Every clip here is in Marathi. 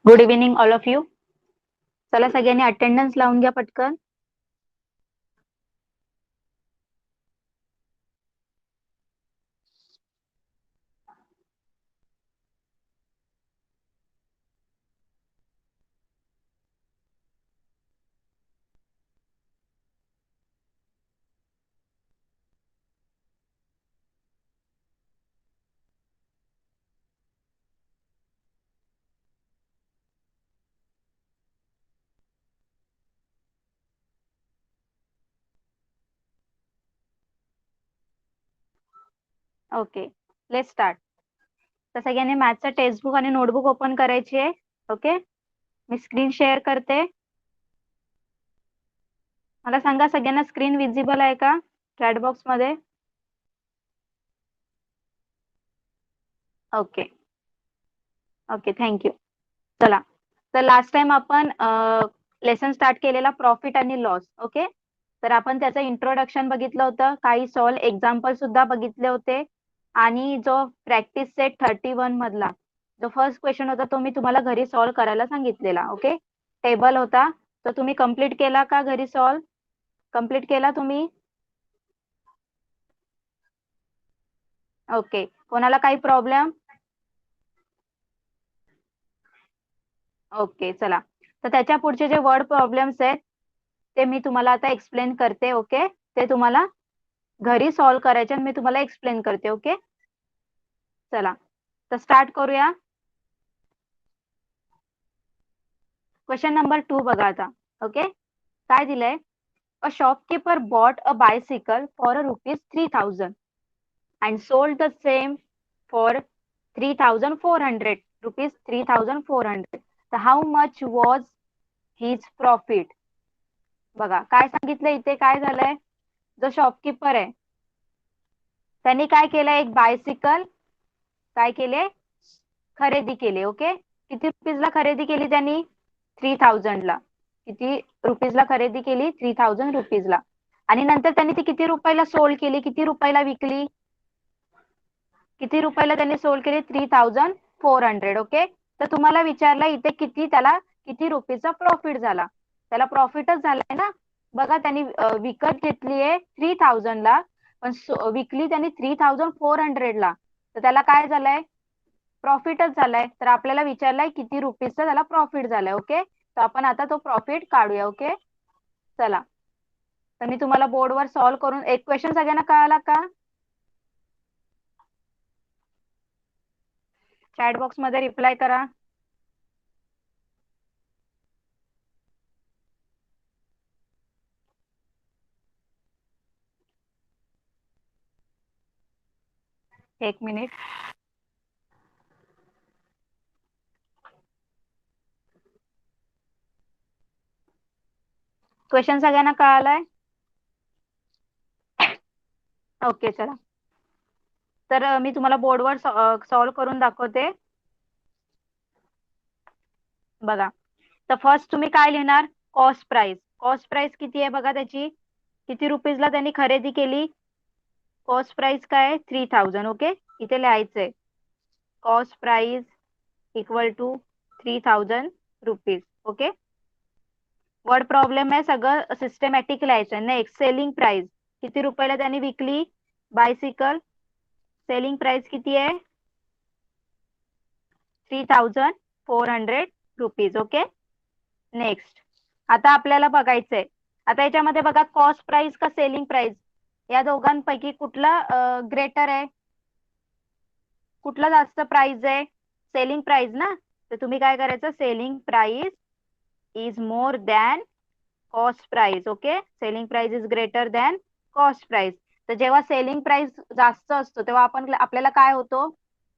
Good evening all of you. चला सगळ्यांनी अटेंडन्स लावून घ्या पटकन. Okay, let start. तर सगळ्यांनी मॅथचं टेक्स्टबुक आणि नोटबुक ओपन करायची आहे. ओके, मी स्क्रीन शेअर करते. मला सांगा सगळ्यांना स्क्रीन विजिबल आहे का चॅट बॉक्स मध्ये? Okay okay, thank you. चला, तर लास्ट टाइम आपण लेसन स्टार्ट केलेला प्रॉफिट आणि लॉस. ओके, तर आपण त्याचं इंट्रोडक्शन बघितलं होतं, काही सॉल्व एक्झाम्पल सुद्धा बघितले होते, आणि जो प्रॅक्टिस सेट 31 मधला जो फर्स्ट क्वेश्चन होता तो मी तुम्हाला घरी सॉल्व करायला सांगितलेला. ओके, टेबल होता तो तुम्ही कंप्लीट केला का? घरी सॉल्व कंप्लीट केला तुम्ही? ओके, कोणाला काही प्रॉब्लेम? ओके, चला, तर त्याच्या पुढचे जे वर्ड प्रॉब्लेम्स आहेत ते मी तुम्हाला आता एक्सप्लेन करते. ओके, ते तुम्हाला घरी सॉल्व करायचे आणि मी तुम्हाला एक्सप्लेन करते. ओके, चला, तर स्टार्ट करूया. क्वेश्चन नंबर 2 बघा आता. ओके, काय दिलंय? A shopkeeper bought a bicycle for ₹3,000 and sold the same for 3,400 rupees. 3,400. तर how much was his profit? बघा काय सांगितलं इथे. काय झालंय? जो शॉपकीपर आहे त्यांनी काय केलंय? एक बायसिकल काय केले? खरेदी केली. ओके, किती रुपीजला खरेदी केली त्यांनी? 3,000ला. किती रुपीजला खरेदी केली? 3,000 रुपीजला. आणि नंतर त्यांनी ती किती रुपयाला सोल्ड केली? किती रुपयाला विकली? किती रुपयाला त्यांनी सोल्ड केली? 3,400. ओके, तर तुम्हाला विचारलं इथे किती त्याला किती रुपीचा प्रॉफिट झाला. त्याला प्रॉफिटच झालाय ना. बघा त्यांनी विकत घेतली आहे 3,000ला, पण विकली त्यांनी 3,400ला, तर त्याला काय झालंय? प्रॉफिटच झालाय. तर आपल्याला विचारलंय किती रुपीजचा त्याला प्रॉफिट झालाय. ओके, तर आपण आता तो प्रॉफिट काढूया. ओके, चला, तर मी तुम्हाला बोर्डवर सॉल्व्ह करून एक क्वेश्चन सगळ्यांना कळाला का? चॅट बॉक्स मध्ये रिप्लाय करा. एक मिनिट. क्वेश्चन सगळ्यांना कळालाय? ओके, चला, तर मी तुम्हाला बोर्डवर सॉल्व्ह करून दाखवते. बघा, तर फर्स्ट तुम्ही काय लिहिणार? Cost price. कॉस्ट प्राइस किती आहे बघा त्याची. किती रुपीजला त्यांनी खरेदी केली? कॉस्ट प्राइस काय आहे? 3,000. ओके, इथे लिहायचंय cost price equal to 3,000 rupees. Okay, word problem आहे, सगळं सिस्टमॅटिक लिहायचं. Next, selling price. किती रुपयाला त्यांनी विकली बायसिकल? सेलिंग प्राइस किती आहे? 3,400 रुपीज. ओके, नेक्स्ट, आता आपल्याला बघायचंय, आता याच्यामध्ये बघा कॉस्ट प्राइस का सेलिंग प्राइस, या दोघांपैकी कुठला ग्रेटर आहे? कुठला जास्त प्राइस आहे? सेलिंग प्राइस ना. तर तुम्ही काय करायचं? Selling price is more than cost price. Okay, selling price is greater than cost price. तर जेव्हा सेलिंग प्राइस जास्त असतो तेव्हा आपल्याला काय होतो?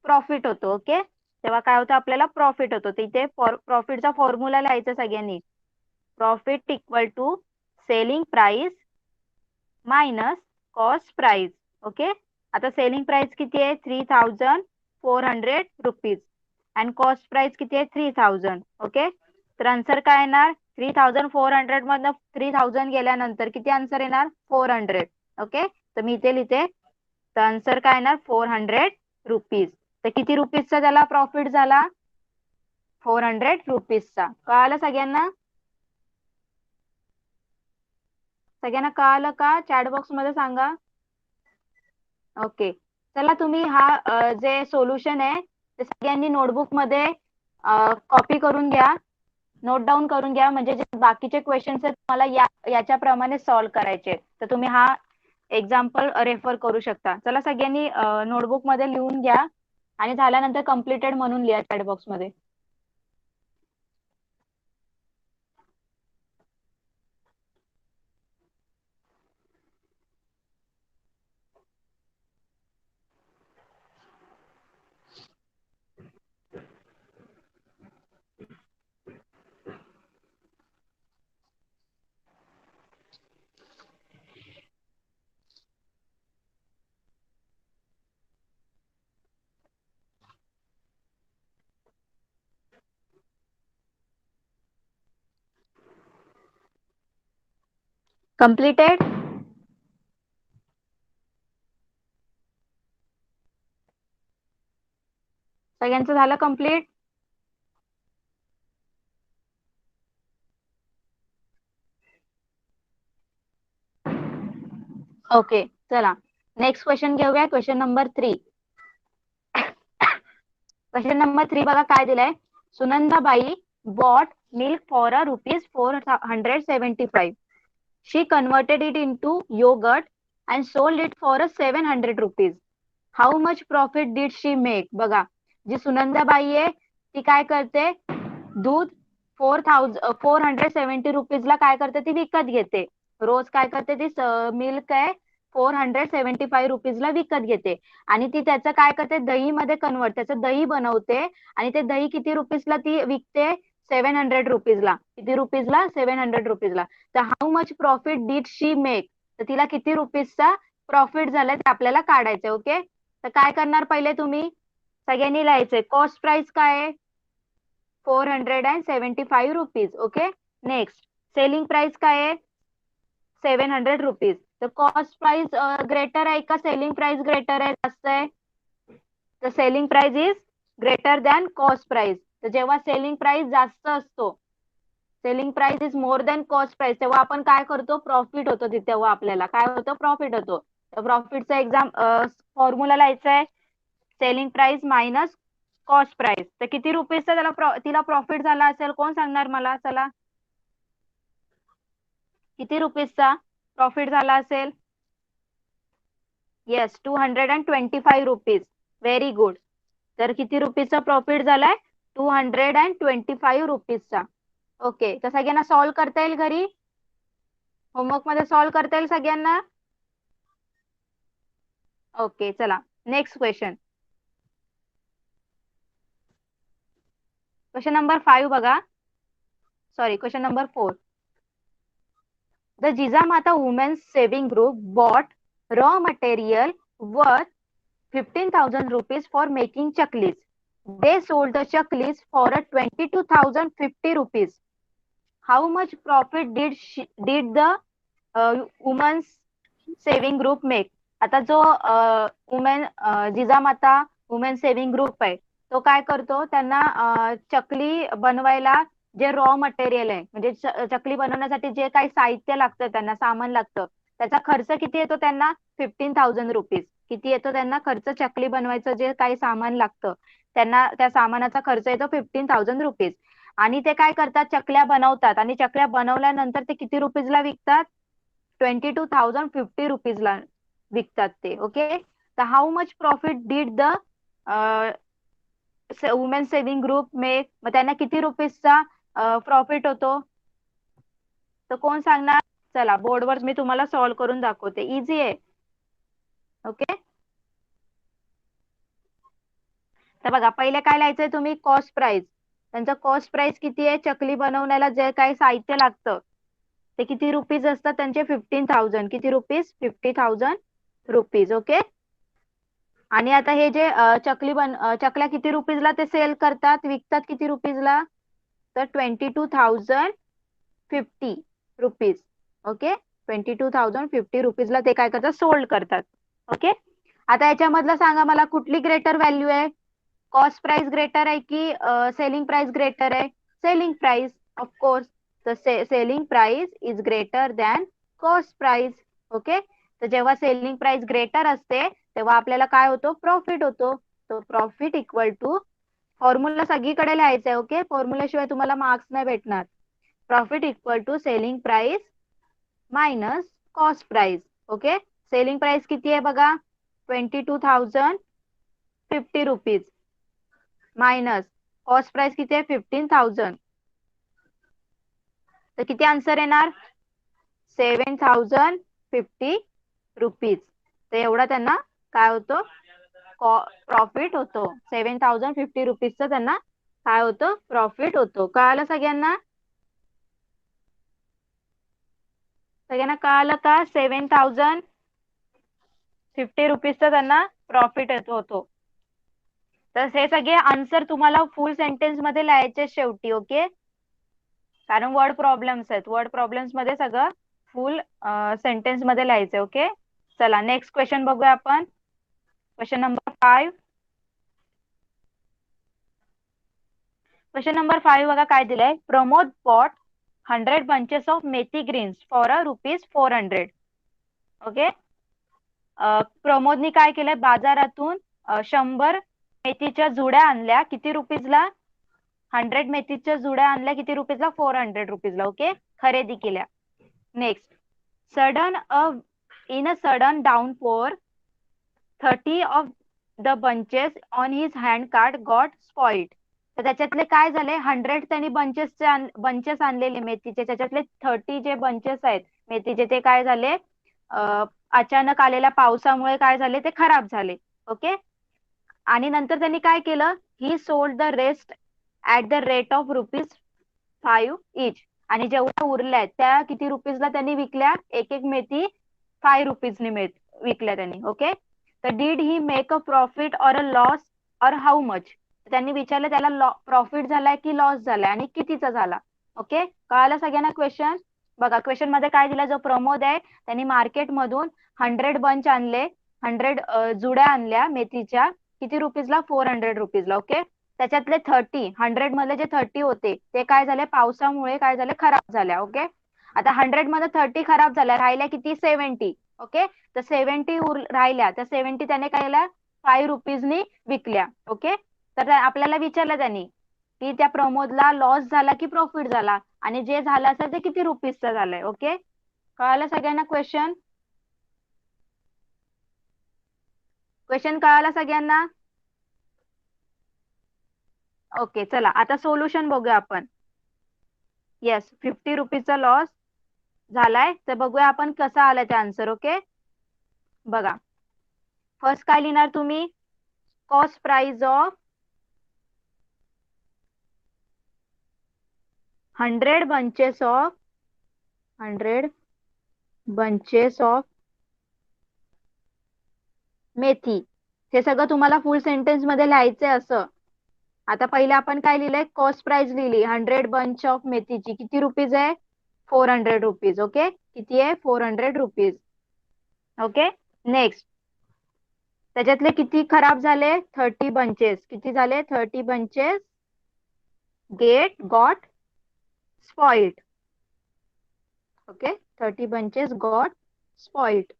प्रॉफिट होतो. ओके, तेव्हा काय होतं? आपल्याला प्रॉफिट होतो. तिथे प्रॉफिटचा फॉर्म्युला लिहायचा सगळ्यांनी. Profit equal to selling price minus cost price. Okay, आता सेलिंग प्राइस किती आहे? 3,400 रुपीज आणि कॉस्ट प्राइस किती आहे? 3,000. ओके, तर आन्सर काय येणार? 3,400 मधनं 3,000 गेल्यानंतर किती आन्सर येणार? 400. ओके, तर मी इथे लिहिते, तर आन्सर काय येणार? 400 रुपीज. तर किती रुपीजचा त्याला प्रॉफिट झाला? 400 रुपीजचा. कळालं सगळ्यांना? सगळ्यांना कळालं का? चॅट बॉक्स मध्ये सांगा. ओके, चला तुम्ही हा जे सोल्युशन आहे ते सगळ्यांनी नोटबुक मध्ये कॉपी करून घ्या, नोट डाऊन करून घ्या. म्हणजे जे बाकीचे क्वेश्चन्स आहेत तुम्हाला याच्याप्रमाणे सॉल्व्ह करायचे आहेत. तर तुम्ही हा एक्झाम्पल रेफर करू शकता. चला सगळ्यांनी नोटबुक मध्ये लिहून घ्या आणि झाल्यानंतर कम्प्लिटेड म्हणून लिहा चॅट बॉक्स मध्ये. कम्प्लिटेड? सगळ्यांचं झालं कम्प्लीट? ओके, चला नेक्स्ट क्वेश्चन घेऊया. Question number 3. क्वेश्चन नंबर 3 बघा काय दिलंय. Sunandabai bought milk for a rupees 475. She converted it into yogurt and sold it for a 700 rupees. How much profit did she make? बघा, जी सुनंदाबाई आहे ती काय करते, दूध 470 रुपीजला काय करते, ती विकत घेते. रोज काय करते, ती मिल्क आहे 475 रुपीजला विकत घेते. आणि ती त्याचं काय करते, दही मध्ये कन्वर्ट, त्याचं दही बनवते. आणि ते दही किती रुपीजला ती विकते, 700 रुपीजला. किती रुपीजला, 700 रुपीजला. तर how much profit did she make, तर तिला किती रुपीजचा प्रॉफिट झालाय ते आपल्याला काढायचंय. ओके, तर काय करणार, पहिले तुम्ही सगळ्यांनी लिहायचंय कॉस्ट प्राइस काय आहे, 475 rupees. Okay, next selling price काय आहे, 700 रुपीज. तर कॉस्ट प्राइस ग्रेटर आहे का सेलिंग प्राइस ग्रेटर आहे, जास्त आहे? तर selling price is greater than cost price. तर जेव्हा सेलिंग प्राइस जास्त असतो, selling price is more than cost price, तेव्हा आपण काय करतो, प्रॉफिट होतो. तेव्हा आपल्याला काय होतं, प्रॉफिट होतो. तर प्रॉफिटचा फॉर्म्युला लिहायचा आहे, selling price minus cost price. तर किती रुपीजचा तिला प्रॉफिट झाला असेल, कोण सांगणार मला? चला, किती रुपीजचा प्रॉफिट झाला असेल? Yes, 225 rupees. Very good. तर किती रुपीजचा प्रॉफिट झालाय, 225 रुपीजचा. ओके, तर सगळ्यांना सॉल्व्ह करता येईल घरी, होमवर्क मध्ये सॉल्व्ह करता येईल सगळ्यांना? ओके, चला नेक्स्ट क्वेश्चन. क्वेश्चन नंबर 5 बघा, sorry question number 4. The Jijamata Women's Saving Group bought raw material worth 15,000 rupees for making chaklis. They sold the chaklis for a 22,050 rupees. How much profit did the Women's Saving Group make? आता जो women Jijamata women saving group आहे तो काय करतो, त्यांना चकली बनवायला जे रॉ मटेरियल आहे, म्हणजे चकली बनवण्यासाठी जे काही साहित्य लागतं, त्यांना सामान लागतं, त्याचा खर्च किती येतो त्यांना, 15,000 रुपीज. किती येतो त्यांना खर्च, चकली बनवायचं जे काही सामान लागतं त्यांना त्या सामानाचा खर्च येतो 15,000 रुपीज. आणि ते काय करतात, चकल्या बनवतात आणि चकल्या बनवल्यानंतर ते किती रुपीजला विकतात, 22,050 रुपीजला विकतात ते. ओके, तर how much profit did the women saving group make, मग त्यांना किती रुपीजचा प्रॉफिट होतो, तर कोण सांगणार? चला, बोर्डवर मी तुम्हाला सॉल्व्ह करून दाखवते, इझी आहे. ओके, तर बघा पहिले काय लिहायचंय तुम्ही, कॉस्ट प्राइस. त्यांचं कॉस्ट प्राइस किती आहे, चकली बनवण्याला जे काही साहित्य लागतं ते किती रुपीज असतात त्यांचे, 15,000. किती रुपीज, 50,000 रुपीज. ओके, आणि आता हे जे चकल्या किती रुपीजला ते सेल करतात, विकतात किती रुपीजला, तर 22,050 रुपीज. ओके, 22,050 रुपीजला ते काय करतात, सोल्ड करतात. ओके, आता याच्यामधलं सांगा मला कुठली ग्रेटर व्हॅल्यू आहे, कॉस्ट प्राइस ग्रेटर आहे की सेलिंग प्राइस ग्रेटर आहे? Selling price of course. तर selling price is greater than cost price. Okay. तर जेव्हा सेलिंग प्राइस ग्रेटर असते तेव्हा आपल्याला काय होतो? प्रॉफिट होतो. तो प्रॉफिट इक्वल टू, फॉर्म्युला सगळीकडे लिहायचा आहे. ओके. फॉर्म्युल्याशिवाय तुम्हाला मार्क्स नाही भेटणार. Profit equal to selling price minus cost price. Okay. Selling price किती आहे बघा? 22,050 रुपीज मायनस कॉस्ट प्राइस किती आहे? 15,000. तर किती आन्सर येणार? 7,050 रुपीज. तर एवढा त्यांना काय होतो? प्रॉफिट होतो. 7,050 रुपीजचा त्यांना काय होतं? प्रॉफिट होतो. कळालं सगळ्यांना? सगळ्यांना कळालं का? 7,050 रुपीजचा त्यांना प्रॉफिट येतो होतो. तर हे सगळे आन्सर तुम्हाला फुल सेंटेन्स मध्ये लिहायचे शेवटी. ओके. कारण वर्ड प्रॉब्लेम्स आहेत. वर्ड प्रॉब्लेम्स मध्ये सगळं फुल सेंटेन्स मध्ये लिहायचं. ओके. चला नेक्स्ट क्वेश्चन बघूया आपण. Question number 5. क्वेश्चन नंबर 5 बघा काय दिलंय. Pramod bought 100 bunches of methi greens for a ₹400. Okay. प्रमोदनी काय केलंय? बाजारातून 100 मेथीच्या जुड्या आणल्या. किती रुपीजला? 100 मेथीच्या जुड्या आणल्या किती रुपीजला? 400 रुपीजला. ओके. खरेदी केल्या. Next. In a sudden downpour 30 of the bunches on his hand card got spoiled. तर त्याच्यातले काय झाले? 100 त्यांनी बंचेस आणलेले मेथीचे, त्याच्यातले 30 जे बंचेस आहेत मेथीचे ते काय झाले? अचानक आलेल्या पावसामुळे काय झाले? ते खराब झाले. ओके. आणि नंतर त्यांनी काय केलं? ही sold the rest at the rate of ₹5 इच. आणि जेवढ्या उरल्या त्या किती रुपीजला त्यांनी विकल्या? एक एक मेथी 5 रुपीजनी विकल्या त्यांनी. ओके. तर did he make a profit or a loss or how much? त्यांनी विचारलं त्याला प्रॉफिट झालाय की लॉस झालाय आणि कितीचा झाला? ओके. कळालं सगळ्यांना क्वेश्चन? बघा क्वेश्चन मध्ये काय दिला? जो प्रमोद आहे त्यांनी मार्केटमधून 100 बंच आणले, 100 जुड्या आणल्या मेथीच्या. किती रुपीजला? 400 रुपीजला. ओके. त्याच्यातले 100 मधले जे 30 होते ते काय झाले? पावसामुळे काय झाले? खराब झाल्या. ओके. आता 100 मध्ये 30 खराब झाल्या, राहिल्या किती? 70. ओके. तर 70 राहिल्या, त्या 70 त्याने काय केल्या? 5 रुपीजनी विकल्या. ओके. तर आपल्याला विचारलं त्यांनी की त्या प्रमोदला लॉस झाला की प्रॉफिट झाला, आणि जे झालं असेल ते किती रुपीजचं झालंय. ओके. कळालं सगळ्यांना क्वेश्चन? क्वेश्चन कळाला सगळ्यांना? ओके. चला आता सोल्युशन बघूया आपण. येस, 50 रुपीजचा लॉस झालाय. तर बघूया आपण कसा आलाय ते आन्सर. ओके. बघा फर्स्ट काय लिहिणार तुम्ही? Cost price of 100 bunches of methi. हे सगळं तुम्हाला फुल सेंटेन्स मध्ये लिहायचंय असं. आता पहिले आपण काय लिहिलंय? कॉस्ट प्राइस लिहिली 100 बंच ऑफ मेथीची. किती रुपीज आहे? 400 रुपीज. ओके. किती आहे? 400 रुपीज. ओके. नेक्स्ट. त्याच्यातले किती खराब झाले? 30 बंचेस. किती झाले? 30 bunches got spoiled. Okay. 30 bunches got spoiled.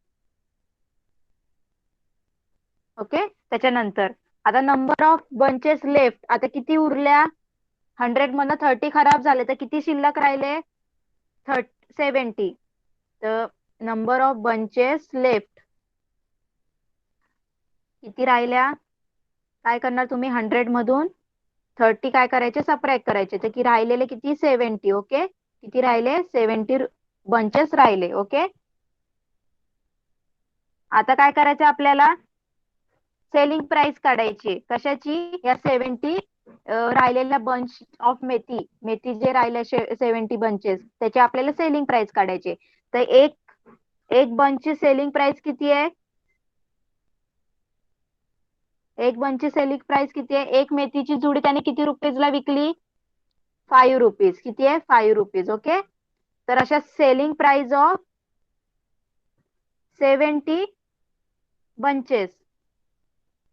Okay. त्याच्यानंतर आता नंबर ऑफ बंचेस लेफ्ट. आता किती उरल्या? 100 मधनं 30 खराब झाले तर किती शिल्लक राहिले? 70. तर नंबर ऑफ बंचेस लेफ्ट किती राहिल्या? काय करणार तुम्ही? 100 मधून 30 काय करायचे? सबट्रॅक्ट करायचे. तर की राहिलेले किती? 70. ओके. किती राहिले? 70 बंचेस राहिले. ओके. आता काय करायचं आपल्याला? सेलिंग प्राइस काढायची. कशाची? या 70 राहिलेल्या बंच ऑफ मेथी जे राहिले 70 बंचेस त्याची आपल्याला सेलिंग प्राइस काढायची. तर एक एक बंचची सेलिंग प्राइस किती आहे? एक बंचची सेलिंग प्राइस किती आहे? एक मेथीची जुडी त्याने किती रुपीजला विकली? 5 रुपीज. किती आहे? 5 रुपीज. ओके. तर अशा सेलिंग प्राइस ऑफ 70 बंचेस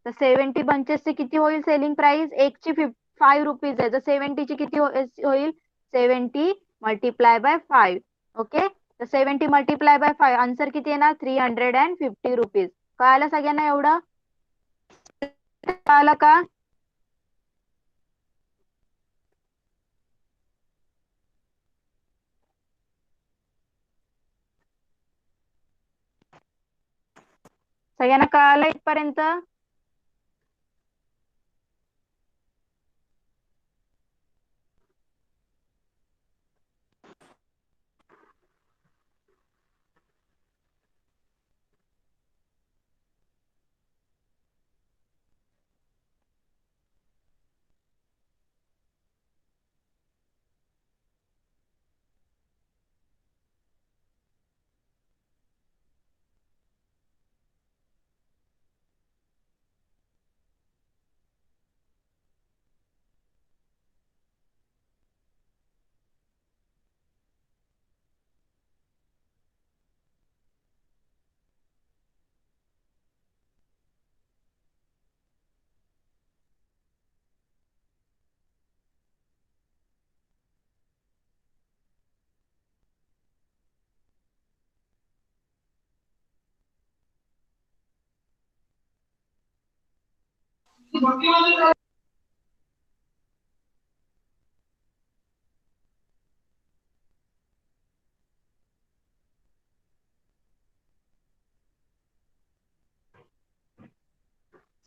तर 70 बंचेसची किती होईल सेलिंग प्राइस? एकची 5 रुपीज आहे, तर 70ची किती होईल? 70 मल्टिप्लाय बाय 5. ओके, तर 70 मल्टिप्लाय बाय 5 आन्सर किती येणार? 350 रुपीज. कळालं सगळ्यांना एवढं? कळालं का? सगळ्यांना कळालं इथपर्यंत?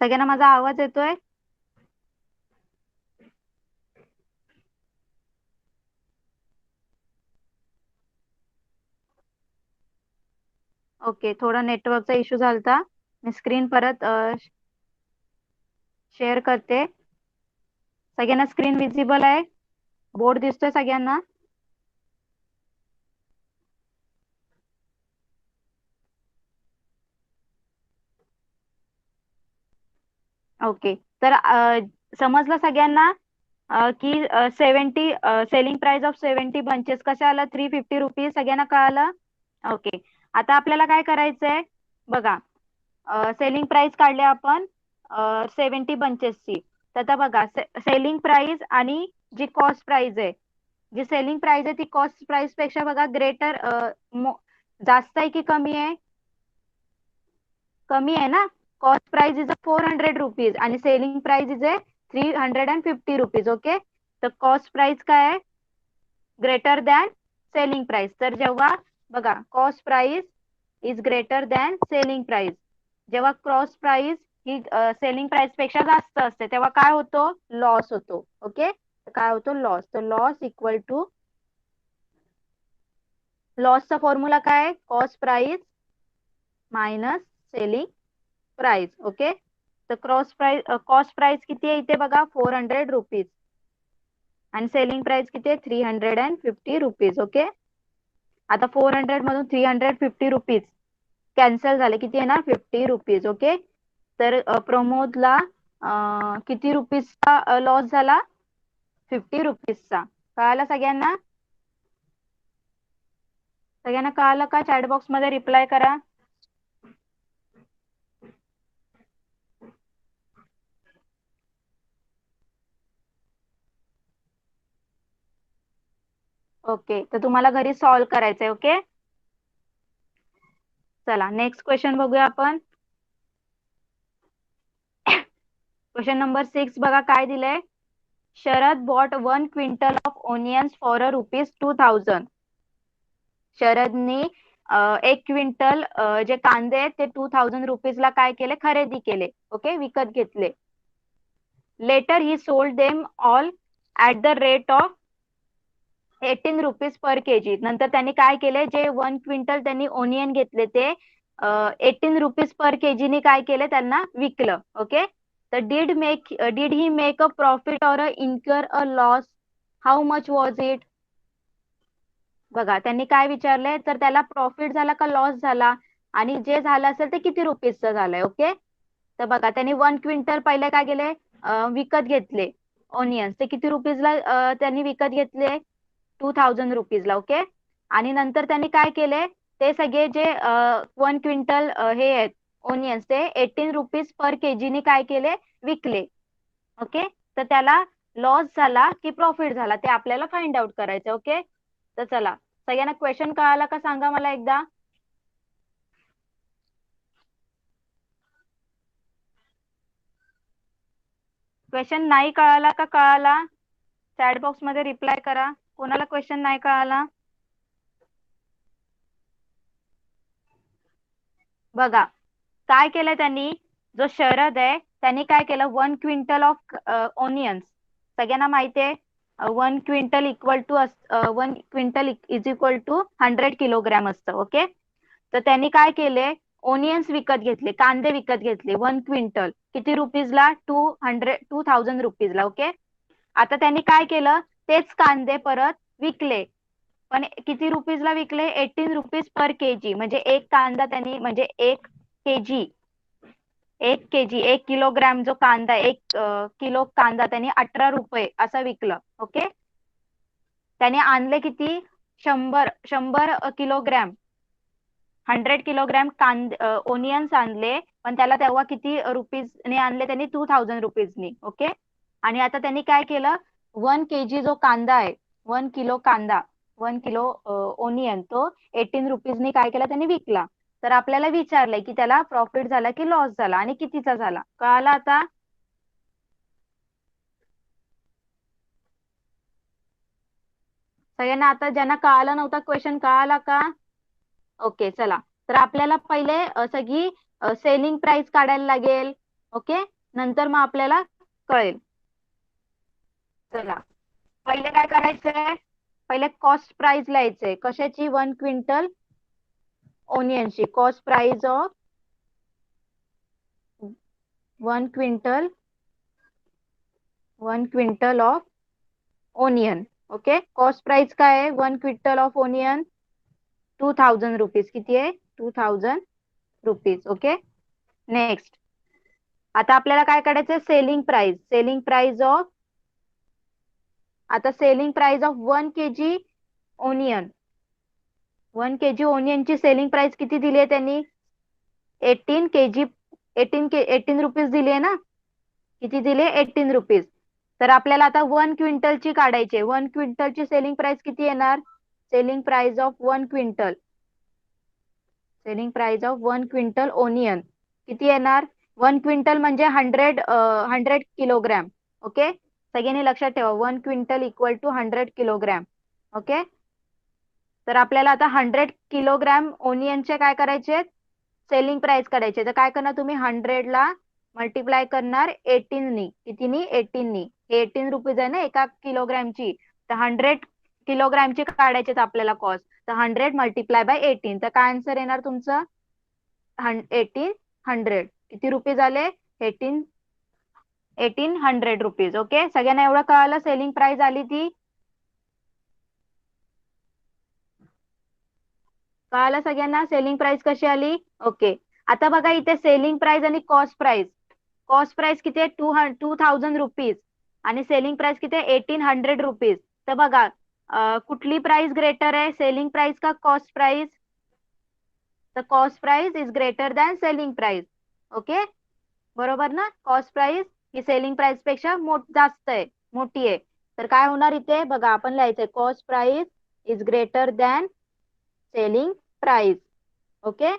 सगळ्यांना माझा आवाज येतोय? ओके, थोडा नेटवर्कचा इश्यू झालता. मी स्क्रीन परत शेअर करते. सगळ्यांना स्क्रीन विजिबल आहे? बोर्ड दिसतोय सगळ्यांना? ओके, तर समजलं सगळ्यांना की 70 सेलिंग प्राइस ऑफ 70 बंचेस कशा आलं? 350 रुपीज. सगळ्यांना कळालं? ओके, आता आपल्याला काय करायचंय बघा. सेलिंग प्राइस काढले आपण 70 बंचेसची. तर आता बघा, सेलिंग प्राइस आणि जी कॉस्ट प्राइस आहे, जी सेलिंग प्राइस आहे ती कॉस्ट प्राइस पेक्षा बघा ग्रेटर जास्त आहे की कमी आहे? कमी आहे ना. कॉस्ट प्राइस इज 400 रुपीज आणि selling price is 350 rupees. Okay, तर कॉस्ट प्राइस काय आहे? Greater than selling price. तर जेव्हा बघा cost price is greater than selling price, जेव्हा कॉस्ट प्राइस ही सेलिंग प्राइस पेक्षा जास्त असते तेव्हा काय होतो? लॉस होतो. ओके, तर काय होतो? लॉस. तर लॉस इक्वल टू, लॉसचा फॉर्म्युला काय आहे? Cost price minus selling price. Okay, तर कॉस्ट प्राइस किती आहे इथे बघा? 400 रुपीज आणि सेलिंग प्राइस किती आहे? 350 रुपीज. ओके, आता 400 मधून 350 रुपीज कॅन्सल झाले, किती येणार? 50 रुपीज. ओके, तर प्रमोदला किती रुपीजचा लॉस झाला? 50 रुपीजचा. कळालं सगळ्यांना? सगळ्यांना कळालं का? चॅट बॉक्स मध्ये रिप्लाय करा. ओके, तर तुम्हाला घरी सॉल्व्ह करायचंय. ओके, चला नेक्स्ट क्वेश्चन बघूया आपण. क्वेश्चन नंबर 6 बघा काय दिलंय. Sharad bought 1 quintal of onions for ₹2000. शरदनी 1 क्विंटल जे कांदे आहेत ते 2000 रुपीजला काय केले? खरेदी केले. ओके, विकत घेतले. Later he sold them all at the rate of 18 rupees per kg. नंतर त्यांनी काय केले? जे 1 क्विंटल त्यांनी ओनियन घेतले ते 18 रुपीज पर केजीने काय केले? त्यांना विकलं. ओके, तर did he make a profit or incur a loss? How much was it? बघा त्यांनी काय विचारलंय, तर त्याला प्रॉफिट झाला का लॉस झाला, आणि जे झालं असेल ते किती रुपीजचं झालंय. ओके, तर बघा त्यांनी 1 क्विंटल पहिले काय केले? विकत घेतले ओनियन्स. ते किती रुपीजला त्यांनी विकत घेतले? 2000 रुपीजला. ओके, आणि नंतर त्यांनी काय केले? ते सगळे जे 1 क्विंटल हे आहेत ओनियन्स ते 18 रुपीज पर केजीने काय केले, विकले. ओके, तर त्याला लॉस झाला की प्रॉफिट झाला ते आपल्याला फाइंड आउट करायचं. ओके, तर चला सगळ्यांना क्वेश्चन कळाला का सांगा मला एकदा. क्वेश्चन नाही कळाला का कळाला, चॅट बॉक्स मध्ये रिप्लाय करा. कोणाला क्वेश्चन नाही कळाला. बघा काय केलंय त्यांनी, जो शरद आहे त्यांनी काय केलं, 1 क्विंटल ऑफ ओनियन्स. सगळ्यांना माहिती आहे 1 quintal equal to 1 quintal is equal to 100 kilogram असतं. ओके, तर त्यांनी काय केले, ओनियन्स विकत घेतले, कांदे विकत घेतले 1 क्विंटल. किती रुपीजला, 2000 रुपीजला. ओके, आता त्यांनी काय केलं, तेच कांदे परत विकले, पण किती रुपीजला विकले, 18 रुपीज पर केजी. म्हणजे एक कांदा त्यांनी, म्हणजे केजी 1 केजी 1 किलोग्रॅम जो कांदा, 1 किलो कांदा त्यांनी 18 रुपये असा विकलं. ओके, त्याने आणले किती, 100 किलोग्रॅम, 100 किलोग्रॅम ओनियन्स आणले, पण त्याला तेव्हा किती रुपीजने आणले त्यांनी, 2000 रुपीजनी. ओके, आणि आता त्यांनी काय केलं, 1 केजी जो कांदा आहे, 1 किलो कांदा, 1 किलो ओनियन, तो 18 रुपीजनी काय केला, त्यांनी विकला. तर आपल्याला विचारलंय की त्याला प्रॉफिट झाला की लॉस झाला आणि कितीचा झाला, कळाला आता. सगळ्यांना आता ज्यांना कळाला नव्हता क्वेश्चन कळाला का. ओके, चला तर आपल्याला पहिले सगळी सेलिंग प्राइस काढायला लागेल. ओके, नंतर मग आपल्याला कळेल. चला पहिले काय करायचंय, पहिले कॉस्ट प्राइस लिहायचंय. कशाची, 1 क्विंटल ओनियनची cost price of 1 quintal, 1 quintal of onion. Okay, cost price काय आहे, 1 क्विंटल ऑफ ओनियन 2000 रुपीज. किती आहे, 2000 रुपीज. ओके, नेक्स्ट आता आपल्याला काय काढायचं, selling price. Selling price of, आता selling price of 1 KG onion, 1 KG ओनियनची सेलिंग प्राइस किती दिली आहे त्यांनी, 18 केजी, 18 रुपीज दिली आहे ना. किती दिले, 18 रुपीज. तर आपल्याला आता 1 क्विंटलची काढायची. 1 क्विंटलची सेलिंग प्राइस किती येणार, selling price of 1 quintal, selling price of 1 quintal onion किती येणार, 1 क्विंटल म्हणजे 100 किलोग्रॅम. ओके, सगळ्यांनी लक्षात ठेवा, 1 quintal equal to 100 kilogram. Okay, तर आपल्याला आता 100 किलोग्रॅम ओनियनचे काय करायचे, सेलिंग प्राइस काढायचे. तर काय करणार तुम्ही, 100ला मल्टिप्लाय करणार 18नी. कितीनी, 18नी. हे 18 रुपीज आहे ना एका किलोग्रॅमची, तर 100 किलोग्रॅमची काढायचे आपल्याला कॉस्ट. तर 100 × 18, तर काय आन्सर येणार तुमचं, 1800. किती रुपीज आले, 1800 रुपीज. ओके, सगळ्यांना एवढं कळालं, सेलिंग प्राइस आली ती, कळालं सगळ्यांना सेलिंग प्राइस कशी आली. ओके, आता बघा इथे सेलिंग प्राइस आणि कॉस्ट प्राइस. कॉस्ट प्राइस किती आहे, 2000 रुपीज, आणि सेलिंग प्राइस किती आहे, 1800 रुपीज. तर बघा कुठली प्राइस ग्रेटर आहे, सेलिंग प्राइस का कॉस्ट प्राइस. तर cost price is greater than selling price. Okay, बरोबर ना, कॉस्ट प्राइस ही सेलिंग प्राइस पेक्षा जास्त आहे, मोठी आहे. तर काय होणार इथे बघा, आपण लिहायचंय cost price is greater than selling price. Okay,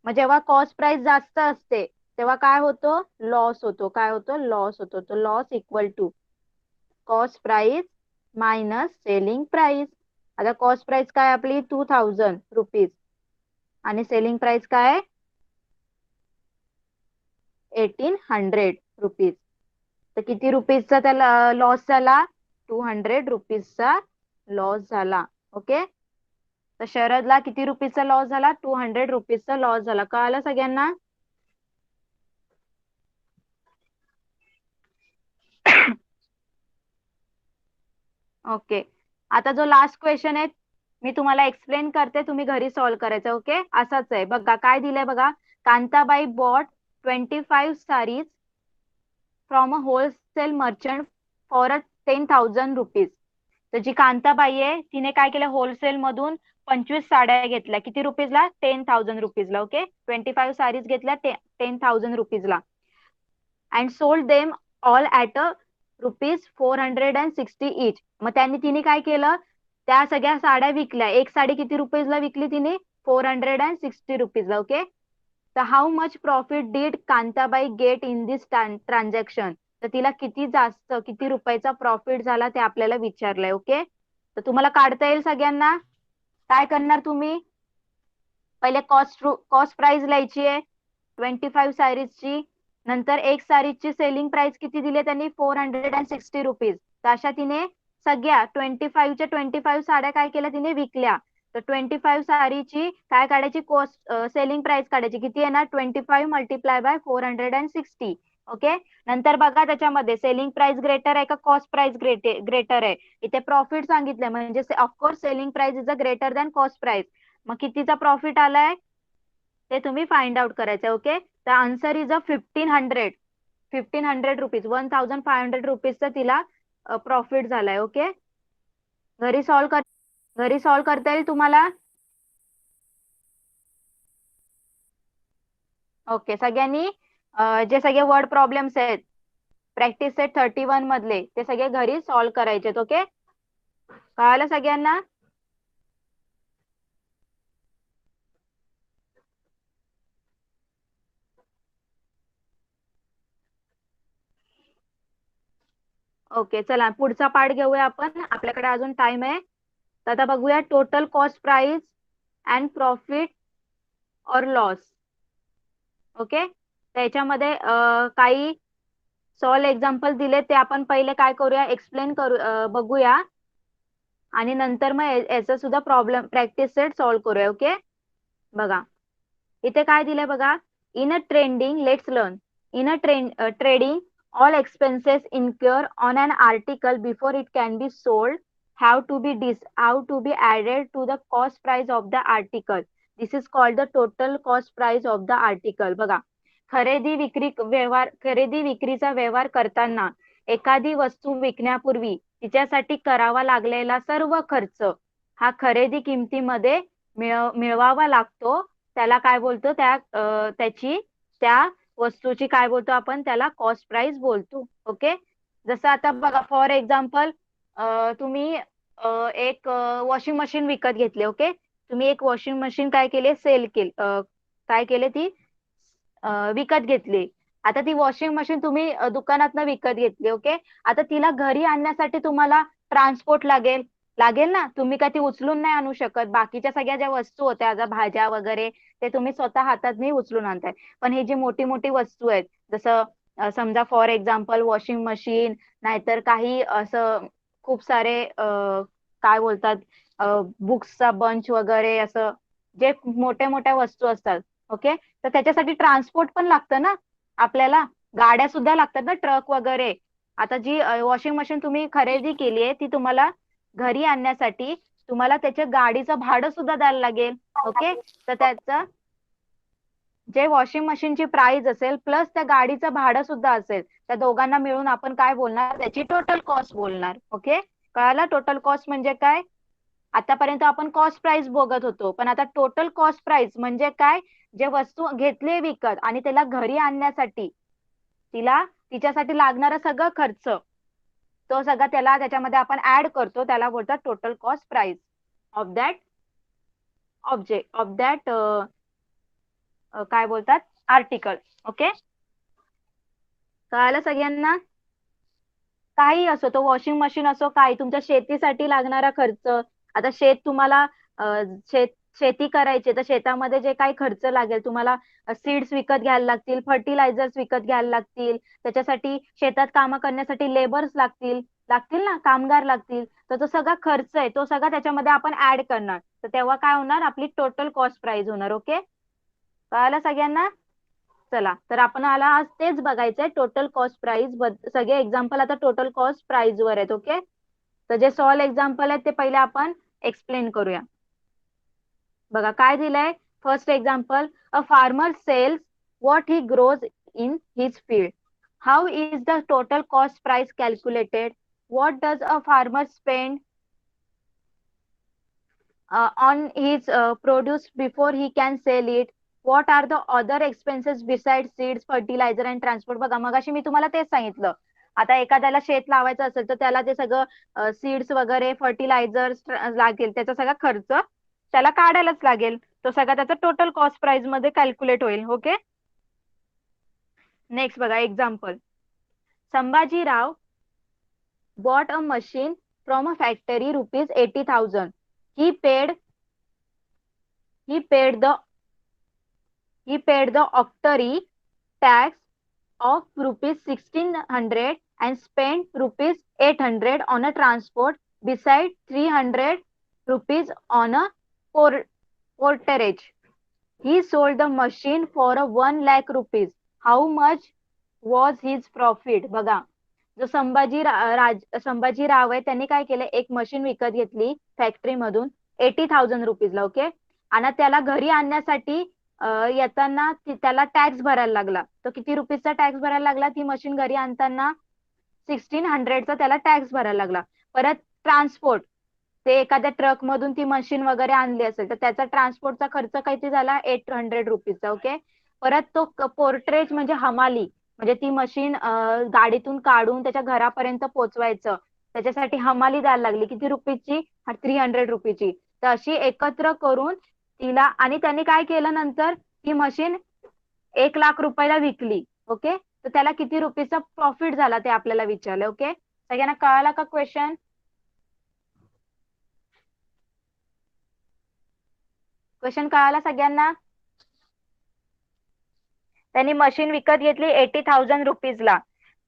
मग जेव्हा कॉस्ट प्राइस जास्त असते तेव्हा काय होतो, लॉस होतो. काय होतो, लॉस होतो. तो loss equal to cost price minus selling price. आता कॉस्ट प्राइस काय आपली 2000 रुपीज आणि सेलिंग प्राइस काय 1800 रुपीज. तर किती रुपीजचा त्याला लॉस झाला, 200 रुपीजचा लॉस झाला. ओके, तर शरदला किती रुपीजचा लॉस झाला, 200 रुपीजचा लॉस झाला. कळालं सगळ्यांना. ओके, आता जो लास्ट क्वेश्चन आहे मी तुम्हाला एक्सप्लेन करते, तुम्ही घरी सॉल्व्ह करायचं. ओके, असाच आहे बघा, काय दिलंय बघा, Kantabai bought 25 sarees from a wholesale merchant for a 10,000 rupees. तर जी कांताबाई आहे तिने काय केलं, होलसेल मधून 25 साड्या घेतल्या किती रुपीजला 10,000 रुपीजला. ओके 25 साडीज घेतल्या 10,000 रुपीजला and sold them all at a ₹460 each. मग तिने काय केलं, त्या सगळ्या साड्या विकल्या. एक साडी किती रुपीजला विकली तिने 460 रुपीजला. ओके तर how much profit did Kantabai get in this transaction. तर तिला किती रुपयाचा प्रॉफिट झाला ते आपल्याला विचारलंय. ओके तर तुम्हाला काढता येईल सगळ्यांना. काय करणार तुम्ही, पहिले कॉस्ट प्राइस लिहायची आहे 25 साडीजची. नंतर एक साडीची सेलिंग प्राइस किती दिली त्यांनी 460 रुपीज. तर अशा तिने सगळ्या 25 साड्या काय केल्या तिने विकल्या. तर 25 साडीची काय काढायची कॉस्ट सेलिंग प्राइस काढायची किती येणार 25 मल्टिप्लाय बाय 460. ओके नंतर बघा त्याच्यामध्ये सेलिंग प्राइस ग्रेटर आहे का कॉस्ट प्राइस ग्रेटर आहे. इथे प्रॉफिट सांगितलंय म्हणजे of course selling price is a greater than cost price. मग कितीचा प्रॉफिट आलाय ते तुम्ही फाइंड आउट करायचं. ओके तर आन्सर इज अ 1500 रुपीज 1500 रुपीजचा तिला प्रॉफिट झालाय. ओके घरी सॉल्व करता येईल तुम्हाला. ओके सगळ्यांनी जे सगळे वर्ड प्रॉब्लेम्स आहेत प्रॅक्टिस सेट 31 मधले ते सगळे घरी सॉल्व करायचे. ओके कळालं सगळ्यांना. ओके चला पुढचा पार्ट घेऊया आपण. आपल्याकडे अजून टाइम आहे. तर आता बघूया total cost price and profit और लॉस. ओके त्याच्यामध्ये काही सॉल्व एक्झाम्पल दिले ते आपण पहिले काय करूया एक्सप्लेन बघूया आणि नंतर मग याचा सुद्धा प्रॉब्लेम प्रॅक्टिस सेट सॉल्व करूया. ओके बघा इथे काय दिलंय बघा. In a trending let's learn in a trading all expenses incurred on an article before it can be sold have to be added to the cost price of the article. This is called the total cost price of the article. बघा खरेदी विक्रीचा व्यवहार करताना एखादी वस्तू विकण्यापूर्वी तिच्यासाठी करावा लागलेला सर्व खर्च हा खरेदी किमतीमध्ये मिळवावा लागतो. त्याला काय बोलतो त्या वस्तूची काय बोलतो आपण त्याला कॉस्ट प्राइस बोलतो. ओके जसं आता बघा फॉर एक्झाम्पल तुम्ही एक वॉशिंग मशीन विकत घेतले. ओके तुम्ही एक वॉशिंग मशीन काय केले काय केले ती विकत घेतली. आता ती वॉशिंग मशीन तुम्ही दुकानातनं विकत घेतली. ओके आता तिला घरी आणण्यासाठी तुम्हाला ट्रान्सपोर्ट लागेल ना. तुम्ही काय ती उचलून नाही आणू शकत. बाकीच्या सगळ्या ज्या वस्तू होत्या भाज्या वगैरे ते तुम्ही स्वतः हाताने उचलून आणताय. पण ही जी मोठी मोठी वस्तू आहेत जसं समजा फॉर एक्झाम्पल वॉशिंग मशीन नाहीतर काही असं खूप सारे काय बोलतात बुक्सचा बंच वगैरे असं जे मोठ्या मोठ्या वस्तू असतात. ओके तर त्याच्यासाठी ट्रान्सपोर्ट पण लागतं ना आपल्याला. गाड्या सुद्धा लागतात ना ट्रक वगैरे. आता जी वॉशिंग मशीन तुम्ही खरेदी केली आहे ती तुम्हाला घरी आणण्यासाठी तुम्हाला त्याच्या गाडीचं भाडं सुद्धा द्यायला लागेल. ओके तर त्याचं जे वॉशिंग मशीनची प्राइस असेल प्लस त्या गाडीचं भाडं सुद्धा असेल त्या दोघांना मिळून आपण काय बोलणार त्याची टोटल कॉस्ट बोलणार. ओके कळाला टोटल कॉस्ट म्हणजे काय. आतापर्यंत आपण कॉस्ट प्राइस बघत होतो पण आता टोटल कॉस्ट प्राइस म्हणजे काय जे वस्तू घेतले विकत आणि त्याला घरी आणण्यासाठी तिच्यासाठी लागणारा सगळं खर्च तो सगळा त्याच्यामध्ये आपण ऍड करतो त्याला बोलतात total cost price of that काय बोलतात आर्टिकल. ओके कळालं सगळ्यांना. काही असो तो वॉशिंग मशीन असो काही तुमच्या शेतीसाठी लागणारा खर्च. आता तुम्हाला शेती करायची तर शेतामध्ये जे काही खर्च लागेल तुम्हाला सीड्स विकत घ्यायला लागतील फर्टिलायझर्स विकत घ्यायला लागतील त्याच्यासाठी शेतात कामं करण्यासाठी लेबर्स लागतील ना कामगार लागतील. तर तो सगळा खर्च आहे तो सगळा त्याच्यामध्ये आपण ऍड करणार तर तेव्हा काय होणार आपली टोटल कॉस्ट प्राइस होणार. ओके कळालं सगळ्यांना. चला तर आपण आज तेच बघायचंय टोटल कॉस्ट प्राइस. सगळे एक्झाम्पल आता टोटल कॉस्ट प्राइस वर आहेत. ओके तर जे सॉल्व एक्झाम्पल आहेत ते पहिले आपण एक्सप्लेन करूया. बघा काय दिलंय first example a farmer sells what he grows in his field. How is the total cost price calculated. What does a farmer spend on his produce before he can sell it. What are the other expenses besides seeds, fertilizer and transport? बघा मगाशी मी तुम्हाला तेच सांगितलं. आता एखाद्याला शेत लावायचं असेल तर त्याला ते सगळं सीड्स वगैरे फर्टिलायझर लागेल, त्याचा सगळा खर्च त्याला काढायलाच लागेल. तो सगळा त्याचा टोटल कॉस्ट प्राइस मध्ये कॅल्क्युलेट होईल. ओके, नेक्स्ट बघा example. Sambhajirao bought a machine from a factory rupees 80,000. He paid he paid the he paid the octroi tax of rupees 1600 and spent rupees 800 on a transport beside 300 rupees on a porterage. He sold the machine for a 1 lakh rupees. How much was his profit? बघा, जो संभाजीराव आहे त्यांनी काय केलं, एक मशीन विकत घेतली फॅक्टरी मधून 80,000 रुपीजला. ओके, आणि त्याला घरी आणण्यासाठी येताना त्याला टॅक्स भरायला लागला. तो किती रुपीजचा टॅक्स भरायला लागला? ती मशीन घरी आणताना 1600चा त्याला टॅक्स भरायला लागला. परत ट्रान्सपोर्ट, ते एखाद्या ट्रक मधून ती मशीन वगैरे आणली असेल तर त्याचा ट्रान्सपोर्टचा खर्च किती झाला? 800 रुपीजचा. ओके, परत तो पोर्ट्रेज म्हणजे हमाली, म्हणजे ती मशीन गाडीतून काढून त्याच्या घरापर्यंत पोहोचवायचं, त्याच्यासाठी हमाली द्यायला लागली. किती रुपीची? 300 रुपीची. तर अशी एकत्र करून तिला, आणि त्यांनी काय केलं नंतर, ती मशीन 1 लाख रुपयाला विकली. ओके, तर त्याला किती रुपीचा प्रॉफिट झाला ते आपल्याला विचारलं. ओके, सगळ्यांना कळाला का क्वेश्चन? क्वेश्चन कळाला सगळ्यांना? त्यांनी मशीन विकत घेतली 80,000 रुपीजला.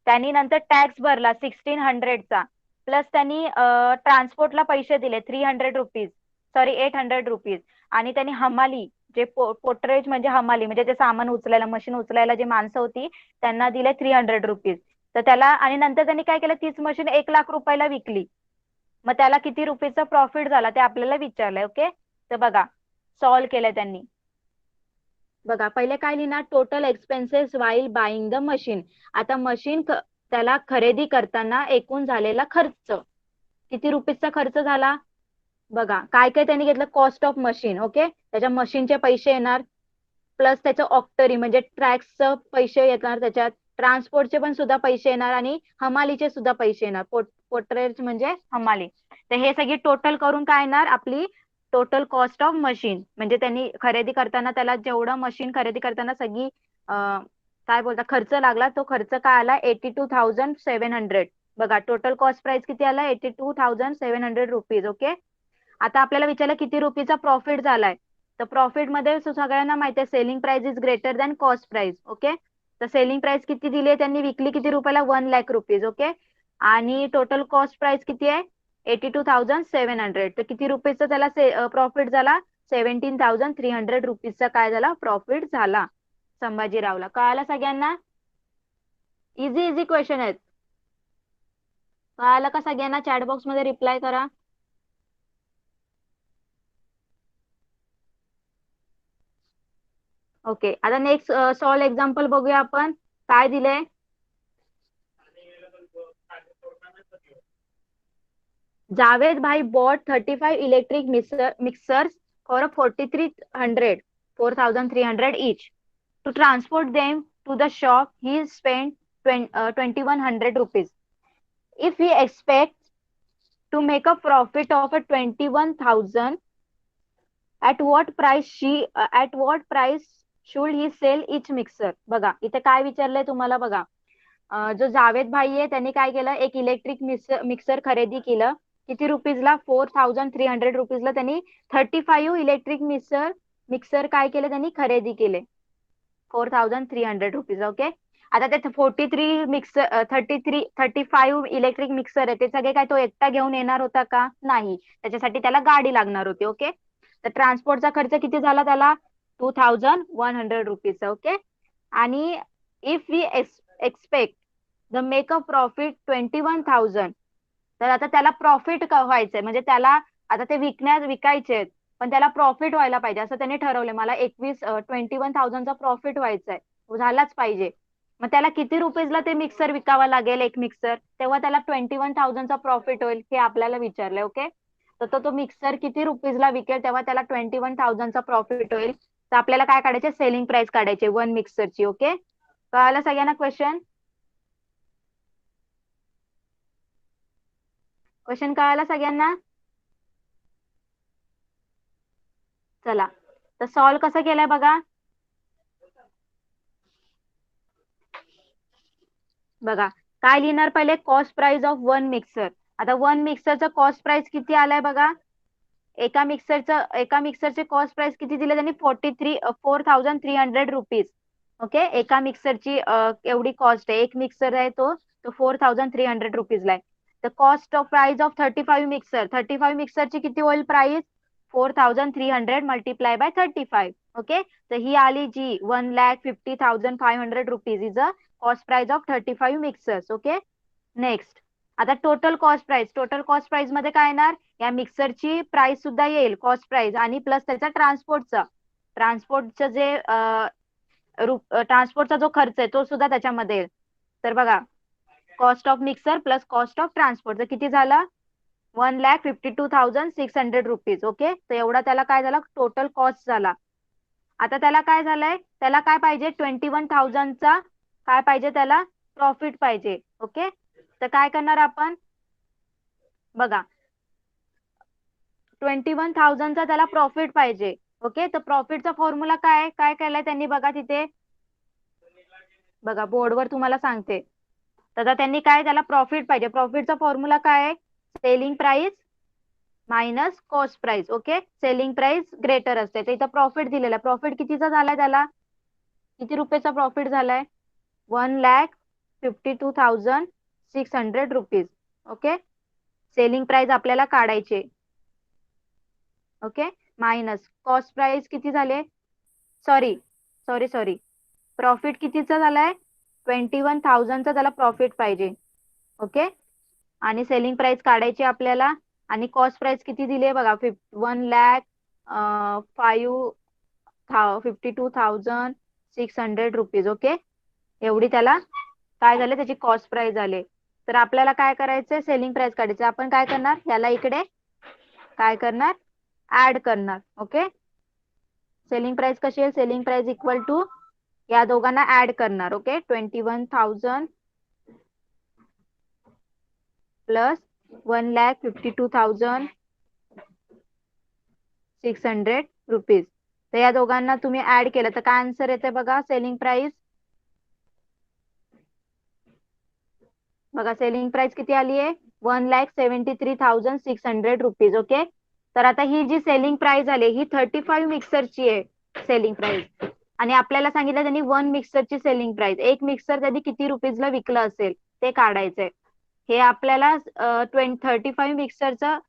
त्यांनी नंतर टॅक्स भरला 1600चा, प्लस त्यांनी ट्रान्सपोर्टला पैसे दिले 300 रुपीज, सॉरी 800 रुपीज. आणि त्यांनी हमाली, जे पोटरेज म्हणजे हमाली, म्हणजे ते सामान उचलायला, मशीन उचलायला जे माणसं होती त्यांना दिले 300 रुपीज. तर त्याला, आणि नंतर त्यांनी काय केलं, तीच मशीन 1 लाख रुपयाला विकली. मग त्याला किती रुपीचा प्रॉफिट झाला ते आपल्याला विचारलंय. ओके, तर बघा सॉल्व्ह केलंय त्यांनी. बघा पहिले काय लिहिणार, total expenses while buying the machine. आता मशीन त्याला खरेदी करताना एकूण झालेला खर्च किती रुपीजचा खर्च झाला? बघा काय काय त्यांनी घेतलं, कॉस्ट ऑफ मशीन. ओके, त्याच्या मशीनचे पैसे येणार, प्लस त्याचं ऑक्टरी म्हणजे ट्रॅक्सचं पैसे येणार, त्याच्यात ट्रान्सपोर्टचे पण सुद्धा पैसे येणार, आणि हमालीचे सुद्धा पैसे येणार. पोटरेज म्हणजे हमाली. तर हे सगळी टोटल करून काय येणार आपली टोटल कॉस्ट ऑफ मशीन. म्हणजे त्यांनी खरेदी करताना, त्याला जेवढं मशीन खरेदी करताना सगळी काय बोलता खर्च लागला, तो खर्च काय आला? 82,700. बघा टोटल कॉस्ट प्राइस किती आला? 82,700 रुपीज. ओके, आता आपल्याला विचारलं किती रुपीचा प्रॉफिट झालाय. तर प्रॉफिट मध्ये सगळ्यांना माहिती आहे, selling price is greater than cost price. Okay, तर सेलिंग प्राइस किती दिली आहे त्यांनी? विकली किती रुपयाला? 1 लाख रुपीज. ओके, आणि टोटल कॉस्ट प्राइस किती आहे? 82,700. तर किती रुपीजचा त्याला प्रॉफिट झाला? 17,300 रुपीजचा काय झाला? प्रॉफिट झाला संभाजीरावला. कळाला सगळ्यांना? इझी इझी क्वेश्चन आहेत. कळालं का सगळ्यांना? चॅट बॉक्स मध्ये रिप्लाय करा. ओके, आता नेक्स्ट सॉल्व एक्झाम्पल बघूया आपण. काय दिलंय? Javed Bhai bought 35 electric mixers for a 4,300 each. To transport them to the shop, he spent 2,100 rupees. If he expects to make a profit of a 21,000, at what price should he sell each mixer? बघा इथे काय विचारलंय तुम्हाला. बघा जो जावेद भाई आहे त्यांनी काय केलं, एक इलेक्ट्रिक मिक्सर खरेदी केलं. किती रुपीजला? 4,300 रुपीजला त्यांनी 35 इलेक्ट्रिक मिक्सर काय केले त्यांनी? खरेदी केले 4,300 रुपीज. ओके, आता ते 35 इलेक्ट्रिक मिक्सर आहे, ते सगळे काय तो एकटा घेऊन येणार होता का? नाही, त्याच्यासाठी त्याला गाडी लागणार होती. ओके, तर ट्रान्सपोर्टचा खर्च किती झाला त्याला? 2,100 रुपीज. ओके, आणि if we expect the make a profit 21,000, तर आता त्याला प्रॉफिट व्हायचंय, म्हणजे त्याला आता ते विकायचे पण त्याला प्रॉफिट व्हायला पाहिजे असं त्यांनी ठरवलं. मला 21,000चा प्रॉफिट व्हायचा आहे, झालाच पाहिजे. मग त्याला किती रुपीजला ते मिक्सर विकावा लागेल, एक मिक्सर, तेव्हा त्याला 21,000चा प्रॉफिट होईल, हे आपल्याला विचारलंय. ओके, तर तो मिक्सर किती रुपीजला विकेल तेव्हा त्याला 21,000चा प्रॉफिट होईल. तर आपल्याला काय काढायचे, सेलिंग प्राइस काढायचे वन मिक्सरची. ओके, कळालं सगळ्यांना क्वेश्चन? क्वेश्चन कळाला सगळ्यांना? चला, तर सॉल्व कसं केलंय बघा. बघा काय लिहिणार, पहिले cost price of one mixer. आता वन मिक्सरचं कॉस्ट प्राइस किती आलाय बघा. एका मिक्सरचे कॉस्ट प्राइस किती दिले त्यांनी, 4,300 ओके, एका मिक्सरची एवढी कॉस्ट आहे. एक मिक्सर आहे तो 4,300 आहे. तर कॉस्ट ऑफ प्राइस ऑफ 35 मिक्सरची किती होईल प्राइस, 4,300 मल्टिप्लाय बाय 35. ओके, तर ही आली जी 1,50,500 is a cost price of 35 mixers. Okay, next आता टोटल कॉस्ट प्राइस मध्ये काय येणार, या मिक्सरची प्राइस सुद्धा येईल कॉस्ट प्राइस आणि प्लस त्याचा ट्रान्सपोर्टचा जो खर्च आहे तो सुद्धा त्याच्यामध्ये येईल. तर बघा, cost of mixer plus cost of transport किती झाला, 1,52,600 ओके, तर एवढा त्याला काय झाला, टोटल कॉस्ट झाला. आता त्याला काय झालंय, त्याला काय पाहिजे, 21,000चा काय पाहिजे त्याला, प्रॉफिट पाहिजे. ओके, तर काय करणार आपण बघा, 21,000चा त्याला प्रॉफिट पाहिजे. ओके, तर प्रॉफिटचा फॉर्म्युला काय केलाय त्यांनी बघा तिथे, बघा बोर्डवर तुम्हाला सांगते. तर त्यांनी काय, त्याला प्रॉफिट पाहिजे. प्रॉफिटचा फॉर्म्युला काय आहे, selling price minus cost price. Okay, selling price greater असते, तर इथं प्रॉफिट दिलेला. प्रॉफिट कितीचा झालाय, त्याला किती रुपयाचा प्रॉफिट झालाय, 1,52,600 ओके, सेलिंग प्राइस आपल्याला काढायचे. ओके, मायनस कॉस्ट प्राइस किती झाले, सॉरी प्रॉफिट कितीचा झालाय, 21,000चा त्याला प्रॉफिट पाहिजे. ओके, आणि सेलिंग प्राइस काढायची आपल्याला. आणि कॉस्ट प्राइस किती दिली बघा, 1,52,600 ओके, एवढी त्याला काय झाले, त्याची कॉस्ट प्राइस झाले. तर आपल्याला काय करायचंय, सेलिंग प्राइस काढायचं. आपण काय करणार, याला इकडे काय करणार, ऍड करणार. ओके, सेलिंग प्राइस कशी आहे, सेलिंग प्राइस इक्वल टू या दोघांना ऍड करणार. ओके, 21,000 प्लस 1,52,600 तर या दोघांना तुम्ही ऍड केलं तर काय आन्सर येते बघा, सेलिंग प्राइस बघा, सेलिंग प्राइस किती आली आहे, 1,73,600 ओके, तर आता ही जी सेलिंग प्राइस आली ही 35 मिक्सरची आहे सेलिंग प्राइस. आणि आपल्याला सांगितलं त्यांनी वन मिक्सरची सेलिंग प्राइस, एक मिक्सर त्यांनी किती रुपीजला विकलं असेल ते काढायचंय. हे आपल्याला 35 मिक्सरचं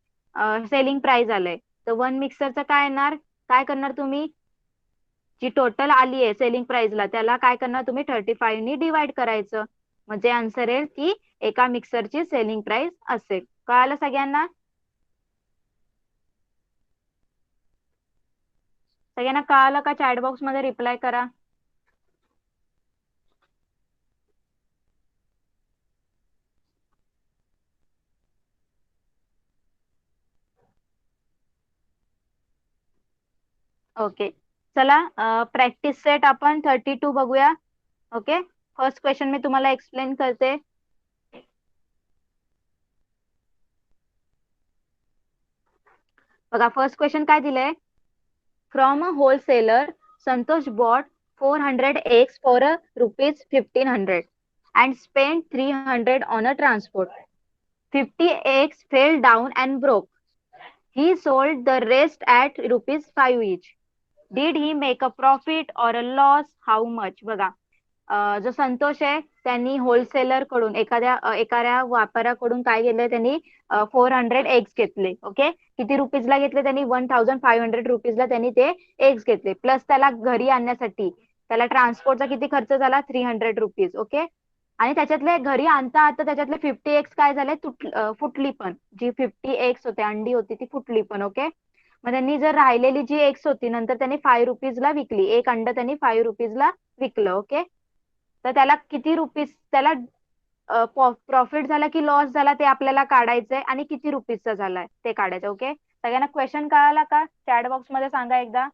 सेलिंग प्राइस आलंय. तर वन मिक्सरचं काय येणार, काय करणार तुम्ही, जी टोटल आली आहे सेलिंग प्राइसला त्याला काय करणार तुम्ही, 35 नी डिवाइड करायचं. म्हणजे आन्सर येईल की एका मिक्सरची सेलिंग प्राइस असेल. कळालं सगळ्यांना? सगळ्यांना कळालं का, चॅट बॉक्स मध्ये रिप्लाय करा. ओके, चला प्रॅक्टिस सेट आपण 32 बघूया. ओके, फर्स्ट क्वेश्चन मी तुम्हाला एक्सप्लेन करते. बघा फर्स्ट क्वेश्चन काय दिलंय, from a wholesaler Santosh bought 400 eggs for a rupees 1,500 and spent 300 on a transport. 50 eggs fell down and broke. He sold the rest at rupees 5 each. Did he make a profit or a loss? How much? बघा, जो संतोष आहे त्यांनी होलसेलर कडून एखाद्या व्यापाऱ्याकडून काय केलंय, त्यांनी 400 एग्स घेतले. ओके, किती रुपीजला घेतले त्यांनी, 1,500 रुपीजला त्यांनी ते एग्स घेतले. प्लस त्याला घरी आणण्यासाठी त्याला ट्रान्सपोर्टचा किती खर्च झाला, 300 रुपीज. ओके, आणि त्याच्यातले घरी आणता आता त्याच्यातले 50 एग्स काय झाले, फुटली पण. जी 50 एग्स होते, अंडी होती ती फुटली पण. ओके, मग त्यांनी जर राहिलेली जी एग्स होती नंतर त्यांनी 5 रुपीजला विकली, एक अंड त्यांनी 5 रुपीजला विकलं. ओके, तर त्याला किती रुपीज, त्याला प्रॉफिट झाला की लॉस झाला ते आपल्याला काढायचंय आणि किती रुपीजचा झालाय ते काढायचं. ओके, सगळ्यांना क्वेश्चन कळाला का? चॅट बॉक्स मध्ये सांगा एकदा.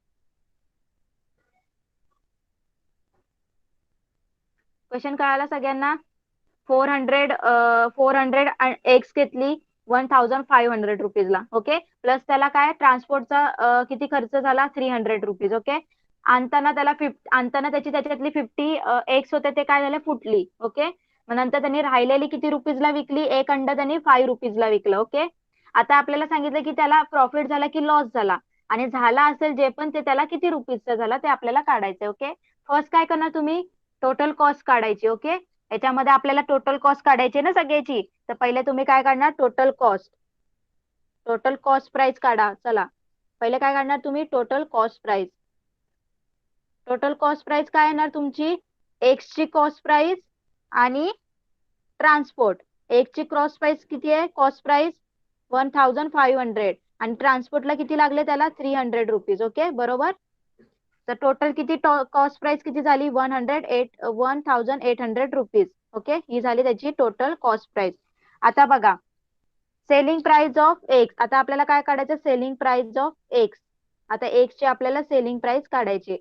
क्वेश्चन कळाला सगळ्यांना? 400 एक्स घेतली 1500 रुपीजला. ओके, प्लस त्याला काय ट्रान्सपोर्टचा किती खर्च झाला 300 रुपीज. ओके, आणताना आणताना त्याच्यातली 50 एक्स होते ते काय झाले फुटली. ओके, मग नंतर त्यांनी राहिलेली किती रुपीजला विकली? एक अंड त्यांनी 5 रुपीजला विकलं. ओके, आता आपल्याला सांगितलं की त्याला प्रॉफिट झाला की लॉस झाला, आणि झाला असेल जे पण ते त्याला किती रुपीजचा झाला ते आपल्याला काढायचं. ओके, फर्स्ट काय करणार तुम्ही? टोटल कॉस्ट काढायची. ओके, याच्यामध्ये आपल्याला टोटल कॉस्ट काढायची ना सगळ्याची, तर पहिले तुम्ही काय काढणार? Total cost. Total cost price काढा. चला, पहिले काय काढणार तुम्ही? Total cost price. Total cost price काय येणार तुमची? एक्स ची कॉस्ट प्राइस आणि ट्रान्सपोर्ट. एक ची कॉस्ट प्राइस किती आहे? कॉस्ट प्राइस 1500 आणि ट्रान्सपोर्टला किती लागले त्याला? 300 रुपीज. ओके, बरोबर. तर टोटल किती कॉस्ट प्राइस किती झाली? 1800 रुपीज. ओके, ही झाली त्याची टोटल कॉस्ट प्राइस. आता बघा, सेलिंग प्राइस ऑफ एक्स. आता आपल्याला काय काढायचं? Selling price of x. आता एक्स ची आपल्याला सेलिंग प्राइस काढायची.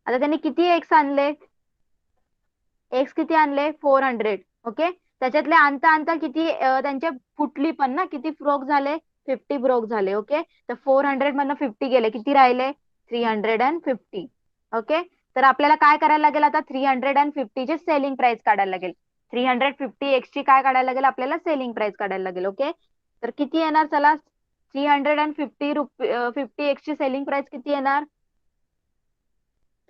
आता त्यांनी किती एक्स आणले? एक्स किती आणले? 400. ओके, त्याच्यातले आणता आणता किती त्यांचे फुटली पण ना, किती ब्रोक झाले? 50 ब्रोक झाले. ओके, तर 400 मधनं 50 गेले, किती राहिले? 350. ओके, तर आपल्याला काय करायला लागेल आता? 350 ची सेलिंग प्राइस काढायला लागेल. 350 एक्स ची काय काढायला लागेल आपल्याला? सेलिंग प्राइस काढायला लागेल. ओके, तर किती येणार? चला, 350 एक्स ची सेलिंग प्राइस किती येणार?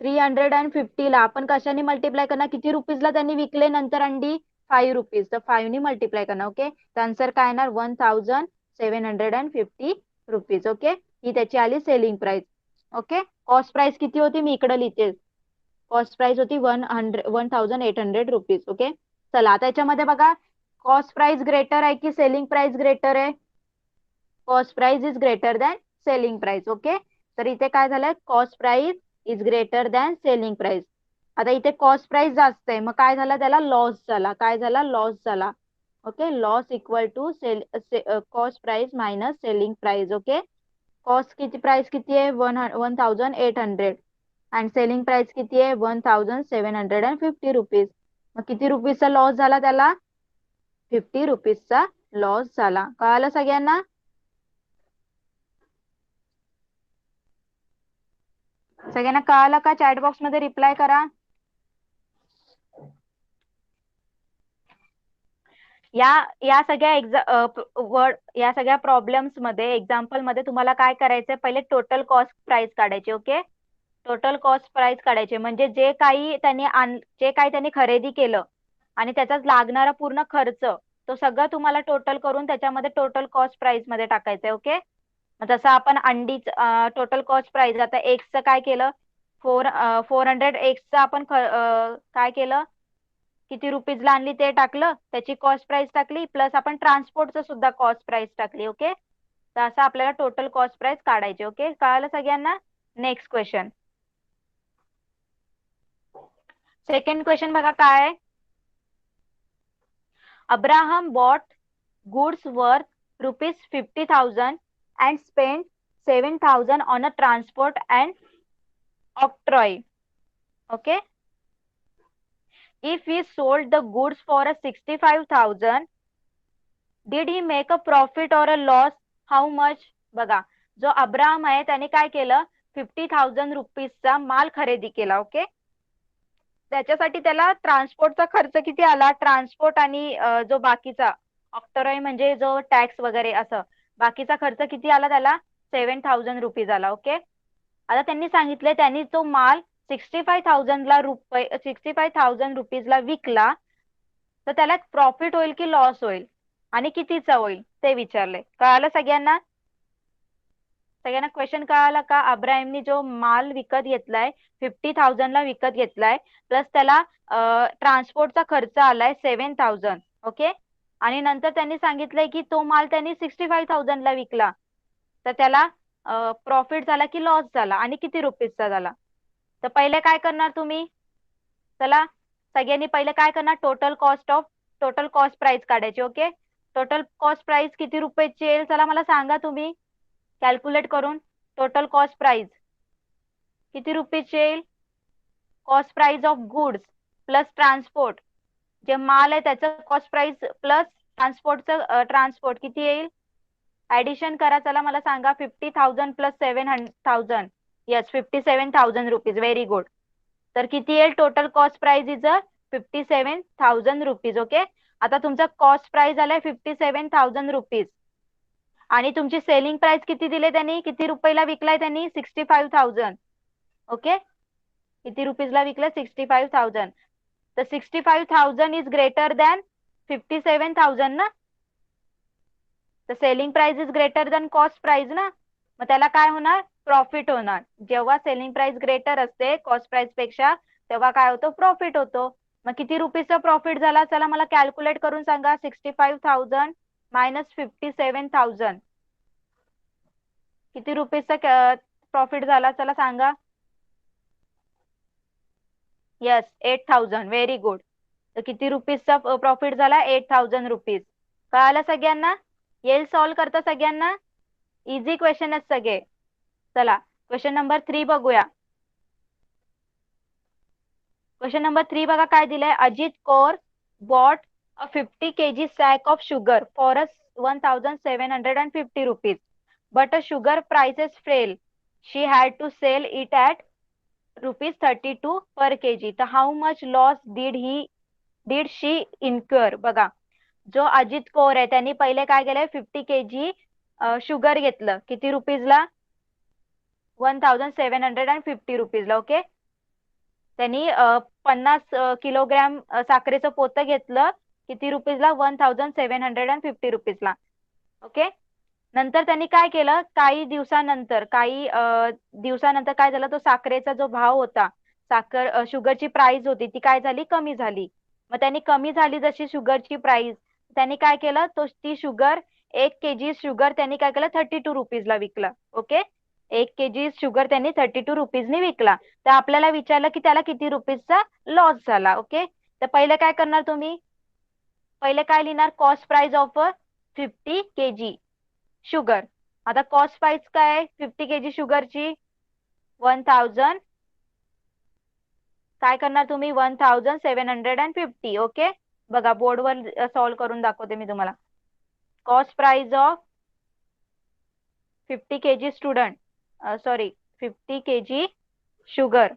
350 ला आपण कशाने मल्टिप्लाय करणार? किती रुपीजला त्यांनी विकले नंतर अंडी? 5 रुपीज. तर 5 ने मल्टिप्लाय करणार. ओके, तर आन्सर काय येणार? 1750 रुपीज. ओके, ही त्याची आली selling price. Okay, cost price किती होती? मी इकडे लिहिते. कॉस्ट प्राइस होती 1800 रुपीज. ओके, चला आता याच्यामध्ये बघा, कॉस्ट प्राइस ग्रेटर आहे की सेलिंग प्राइस ग्रेटर आहे? Cost price is greater than selling price. Okay, तर इथे काय झालंय? Cost price is greater than selling price. आता इथे कॉस्ट प्राइस जास्त आहे, मग काय झालं? त्याला लॉस झाला. काय झाला? लॉस झाला. Okay, loss equal to cost price minus selling price. Okay, cost किती प्राइस किती आहे? 1800 आणि सेलिंग प्राइस किती आहे? 1750 रुपीज. मग किती रुपीजचा लॉस झाला त्याला? 50 रुपीजचा लॉस झाला. कळालं सगळ्यांना? सगळ्यांना कळालं का? चॅट बॉक्स मध्ये रिप्लाय करा. या या सगळ्या या सगळ्या प्रॉब्लेम्स मध्ये, एक्झाम्पल मध्ये तुम्हाला काय करायचंय? पहिले टोटल कॉस्ट प्राइस काढायची. ओके, टोटल कॉस्ट प्राइस काढायचे म्हणजे जे काही त्यांनी खरेदी केलं आणि त्याचा लागणारा पूर्ण खर्च, तो सगळं तुम्हाला टोटल करून त्याच्यामध्ये टोटल कॉस्ट प्राइस मध्ये टाकायचंय. ओके, मग जसं आपण अंडीच टोटल कॉस्ट प्राइस, आता एक्सचं काय केलं? 400 एक्सचं आपण काय केलं? किती रुपीजला आणली ते टाकलं, त्याची कॉस्ट प्राइस टाकली, प्लस आपण ट्रान्सपोर्टचं सुद्धा कॉस्ट प्राइस टाकली. ओके, तर असं आपल्याला टोटल कॉस्ट प्राइस काढायची. ओके, कळालं सगळ्यांना? Next question. सेकंड क्वेश्चन बघा काय आहे? Abraham bought goods worth ₹50,000 and spent 7,000 on a transport and octroi. Okay, if he sold the goods for a 65,000, did he make a profit or a loss? How much? बघा, जो अब्राहम आहे त्याने काय केलं? 50,000 रुपीजचा माल खरेदी केला. ओके, त्याच्यासाठी त्याला ट्रान्सपोर्टचा खर्च किती आला? ट्रान्सपोर्ट आणि जो बाकीचा ऑक्टरॉय म्हणजे जो टॅक्स वगैरे असं बाकीचा खर्च किती आला त्याला? 7,000 रुपीज आला. ओके, आता त्यांनी सांगितले त्यांनी तो माल 65,000 रुपीजला विकला, तर त्याला प्रॉफिट होईल की लॉस होईल आणि कितीचा होईल ते विचारले. कळालं सगळ्यांना? सगळ्यांना क्वेश्चन कळाला का? अब्राहिमनी जो माल विकत घेतलाय 50,000 ला विकत घेतलाय, प्लस त्याला ट्रान्सपोर्टचा खर्च आलाय 7,000. ओके, आणि नंतर त्यांनी सांगितलंय की तो माल त्यांनी 65,000 ला विकला, तर त्याला प्रॉफिट झाला की लॉस झाला आणि किती रुपीजचा झाला? तर पहिले काय करणार तुम्ही? चला, सगळ्यांनी पहिले काय करणार? Total cost of total cost price काढायची. ओके, टोटल कॉस्ट प्राइस किती रुपयाची येईल चला मला सांगा तुम्ही कॅल्क्युलेट करून. टोटल कॉस्ट प्राइस किती रुपयाची येईल? Cost price of goods plus transport, जे माल आहे त्याचं कॉस्ट प्राइस प्लस ट्रान्सपोर्ट किती येईल? ऍडिशन करा चला मला सांगा. 50,000 plus 7,000. Yes, 57,000 rupees. Very good. तर किती येईल total cost price is 57,000 rupees. Okay, आता तुमचा कॉस्ट प्राइस आलाय 57,000 रुपीज आणि तुमची सेलिंग प्राइस किती दिले त्यांनी, किती रुपयाला विकलाय त्यांनी? 65,000. ओके, किती रुपीजला विकलं? 65,000. तर 65,000 इज ग्रेटर दॅन 57,000 ना. तर selling price is greater than cost price ना, मग त्याला काय होणार? प्रॉफिट होणार. जेव्हा सेलिंग प्राइस ग्रेटर असते कॉस्ट प्राइस पेक्षा तेव्हा काय होतं? प्रॉफिट होतो. मग किती रुपीजचा प्रॉफिट झाला चला मला कॅल्क्युलेट करून सांगा. 65,000 मायनस 57,000 किती रुपीजचा प्रॉफिट झाला चला सांगा. येस, 8,000. Very good. तर किती रुपीजचा प्रॉफिट झाला? 8,000 रुपीज. कळालं सगळ्यांना? येईल सॉल्व करता सगळ्यांना? इझी क्वेश्चन आहेत सगळे. चला क्वेश्चन नंबर 3 बघूया. क्वेश्चन नंबर 3 बघा काय दिलंय. Ajit Kaur bought a 50 kg sack of sugar for a 1,750 rupees, but a sugar prices fell. She had to sell it at ₹32 per kg. तर how much loss did she incur? बघा, जो अजित कौर आहे त्यांनी पहिले काय केलंय? 50 kg शुगर घेतलं. किती रुपीजला? 1,750 रुपीजला. ओके, त्यांनी 50 किलोग्रॅम साखरेचं पोतं घेतलं. किती रुपीजला? 1,750 रुपीजला. ओके, नंतर त्यांनी काय केलं? काही दिवसानंतर काय झालं? तो साखरेचा जो भाव होता, शुगरची प्राइस होती ती काय झाली? कमी झाली. मग त्यांनी कमी झाली जशी शुगरची प्राइस, त्यांनी काय केलं? ती शुगर 1 kg शुगर त्यांनी काय केलं? 32 रुपीजला विकलं. ओके, 1 kg शुगर त्यांनी 32 रुपीजनी विकला. तर आपल्याला विचारलं की त्याला किती रुपीजचा लॉस झाला. ओके, तर पहिले काय करणार तुम्ही? पहिले काय लिहिणार? Cost price of 50 kg sugar. आता कॉस्ट प्राइस काय आहे 50 kg शुगरची? 1,000. काय करणार तुम्ही? 1,750. ओके, बघा बोर्डवर सॉल्व करून दाखवते मी तुम्हाला. Cost price of 50 kg 50 kg sugar.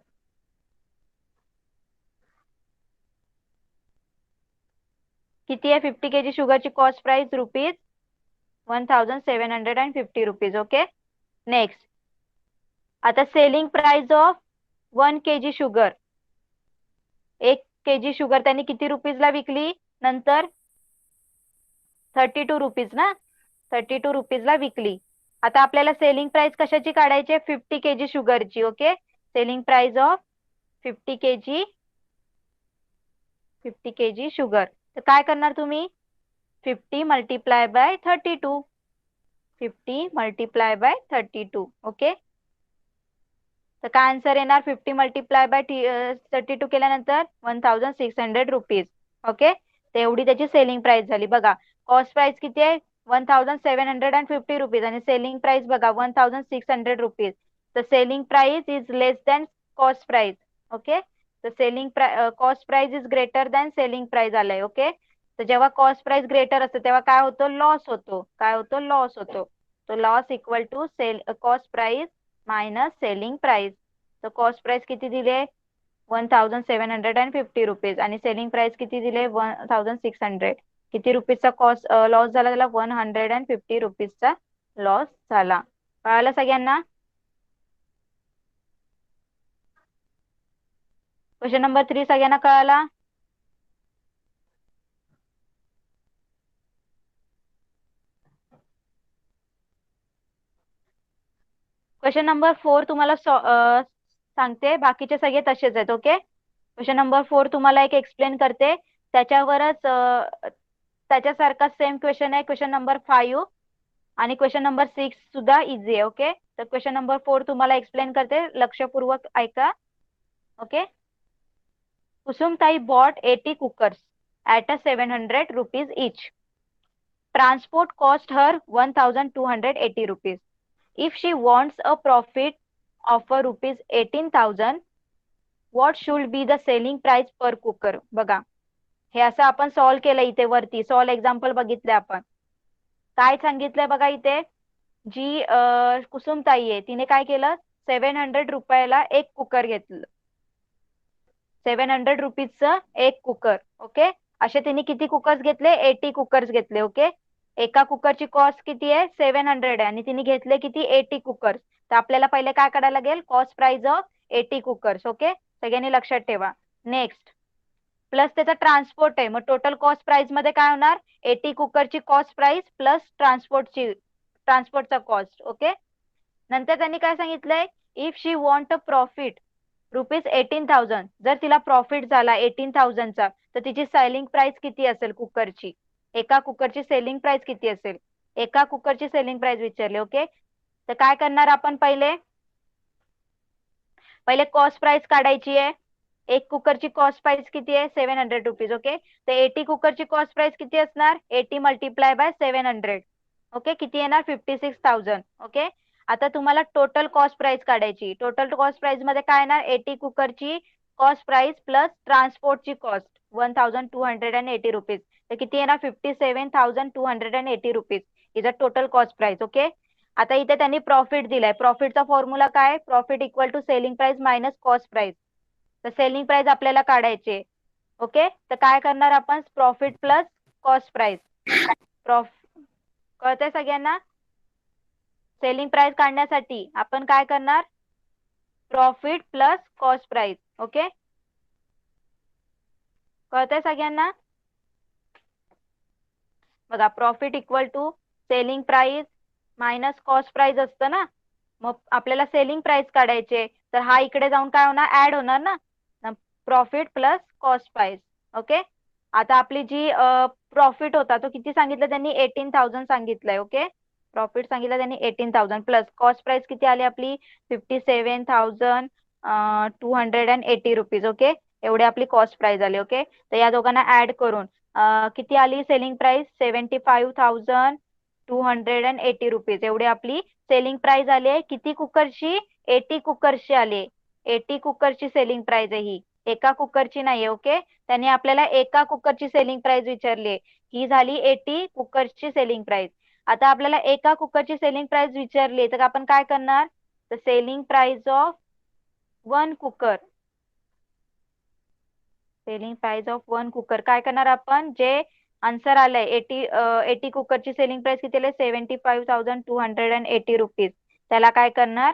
किती आहे 50 kg शुगरची cost price? ₹1,750 rupees. Okay, next आता selling price of 1 kg sugar. 1 kg sugar त्यांनी किती रुपीजला विकली नंतर? 32 रुपीज ना, 32 रुपीजला विकली. आता आपल्याला सेलिंग प्राइस कशाची काढायची? 50 kg शुगरची. Okay, selling price of 50 kg sugar. तर काय करणार तुम्ही? 50 multiply by 32. 50 multiply by 32. Okay, तर काय आन्सर येणार? 50 मल्टिप्लाय बाय 32 केल्यानंतर 1,600 रुपीज. ओके, तर एवढी त्याची सेलिंग प्राइस झाली. बघा कॉस्ट प्राइस किती आहे? 1,750 रुपीज आणि सेलिंग प्राइस बघा 1,600 रुपीज. तर selling price is less than cost price. Okay, तर cost price is greater than selling price आलंय. ओके, तर जेव्हा कॉस्ट प्राइस ग्रेटर असते तेव्हा काय होतो? लॉस होतो. काय होतो? लॉस होतो. तो loss equal to cost price minus selling price. तर कॉस्ट प्राइस किती दिले? 1,750 रुपीज आणि सेलिंग प्राइस किती दिले? 1,600. किती रुपीजचा लॉस झाला त्याला? 150 रुपीजचा लॉस झाला. कळालं सगळ्यांना? क्वेश्चन नंबर 3 सगळ्यांना कळाला? क्वेश्चन नंबर 4 तुम्हाला सांगते, बाकीचे सगळे तसेच आहेत. ओके, क्वेश्चन नंबर 4 तुम्हाला एक एक्सप्लेन करते, त्याच्यावरच त्याच्यासारखा सेम क्वेश्चन आहे क्वेश्चन नंबर 5 आणि क्वेश्चन नंबर 6 सुद्धा इझी आहे. ओके, तर क्वेश्चन नंबर 4 तुम्हाला एक्सप्लेन करते, लक्षपूर्वक ऐका. Okay, Kusumtai bought 80 cookers at a 700 rupees each. Transport cost her 1280 rupees. If she wants a profit of a rupees 18,000, what should be the selling price per cooker? बघा, हे असं आपण सॉल्व केलं इथे वरती सॉल्व एक्झाम्पल बघितले आपण. काय सांगितलंय बघा इथे, जी कुसुमताई आहे तिने काय केलं, 700 रुपयाला एक कुकर घेतलं, 700 रुपीजचं एक कुकर. ओके, असे तिने किती कुकर्स घेतले, 80 कुकर्स घेतले. ओके, एका कुकरची कॉस्ट किती आहे, 700 आहे आणि तिने घेतले किती, 80 कुकर्स. तर आपल्याला पहिले काय करायला लागेल, cost price of 80 cookers. Okay, सगळ्यांनी लक्षात ठेवा. नेक्स्ट प्लस त्याचा ट्रान्सपोर्ट आहे, मग टोटल कॉस्ट प्राइस मध्ये काय होणार, 80 कुकरची कॉस्ट प्राइस प्लस ट्रान्सपोर्टचा कॉस्ट. ओके, नंतर त्यांनी काय सांगितलंय, if she want a profit rupees 18,000, जर तिला प्रॉफिट झाला 18,000चा तर तिची सेलिंग प्राइस किती असेल कुकरची, एका कुकरची सेलिंग प्राइस किती असेल, एका कुकरची सेलिंग प्राइस विचारली. ओके, तर काय करणार आपण, पहिले कॉस्ट प्राइस काढायची आहे. एक कुकरची कॉस्ट प्राइस किती आहे, 700 रुपीज. ओके, तर 80 कुकरची कॉस्ट प्राइस किती असणार, 80 मल्टिप्लाय बाय 700. ओके, किती येणार, 56,000. ओके, आता तुम्हाला टोटल कॉस्ट प्राइस काढायची. टोटल कॉस्ट प्राइस मध्ये काय येणार, 80 कुकरची कॉस्ट प्राइस प्लस ट्रान्सपोर्टची कॉस्ट 1280 रुपीज, तर किती येणार, 57,280 rupees is a total cost price. Okay, आता इथे त्यांनी प्रॉफिट दिलाय, प्रॉफिटचा फॉर्म्युला काय, profit equal to selling price minus cost price. तर सेलिंग प्राइस आपल्याला काढायचे. ओके, तर काय करणार आपण, प्रॉफिट प्लस कॉस्ट प्राइस. कळतंय सगळ्यांना, सेलिंग प्राइस काढण्यासाठी आपण काय करणार, profit plus cost price. Okay, कळतंय सगळ्यांना. बघा, profit equal to selling price minus cost price असतं ना, मग आपल्याला सेलिंग प्राइस काढायचे, तर हा इकडे जाऊन काय होणार, ऍड होणार ना, profit plus cost price. Okay, आता आपली जी प्रॉफिट होता तो किती सांगितलं त्यांनी, 18,000 सांगितलंय. ओके, प्रॉफिट सांगितलं त्यांनी 18,000 प्लस कॉस्ट प्राइस किती आली आपली, 57,280 रुपीज. ओके, एवढी आपली कॉस्ट प्राइस आली. ओके, तर या दोघांना ऍड करून किती आली सेलिंग प्राइस, 75,280 रुपीज एवढी आपली सेलिंग प्राइस आली आहे. किती कुकरची, 80 कुकरची आली आहे, 80 कुकरची सेलिंग प्राइस आहे ही, एका कुकरची नाहीये. ओके, त्यांनी आपल्याला एका कुकरची सेलिंग प्राइस विचारली आहे, ही झाली 80 कुकरची सेलिंग प्राइस. आता आपल्याला एका कुकरची सेलिंग प्राइस विचारली तर आपण काय करणार, तर selling price of one cooker, selling price of one cooker काय करणार आपण, जे आन्सर आलंय 80 कुकरची सेलिंग प्राइस किती आली, 75,280 रुपीज, त्याला काय करणार,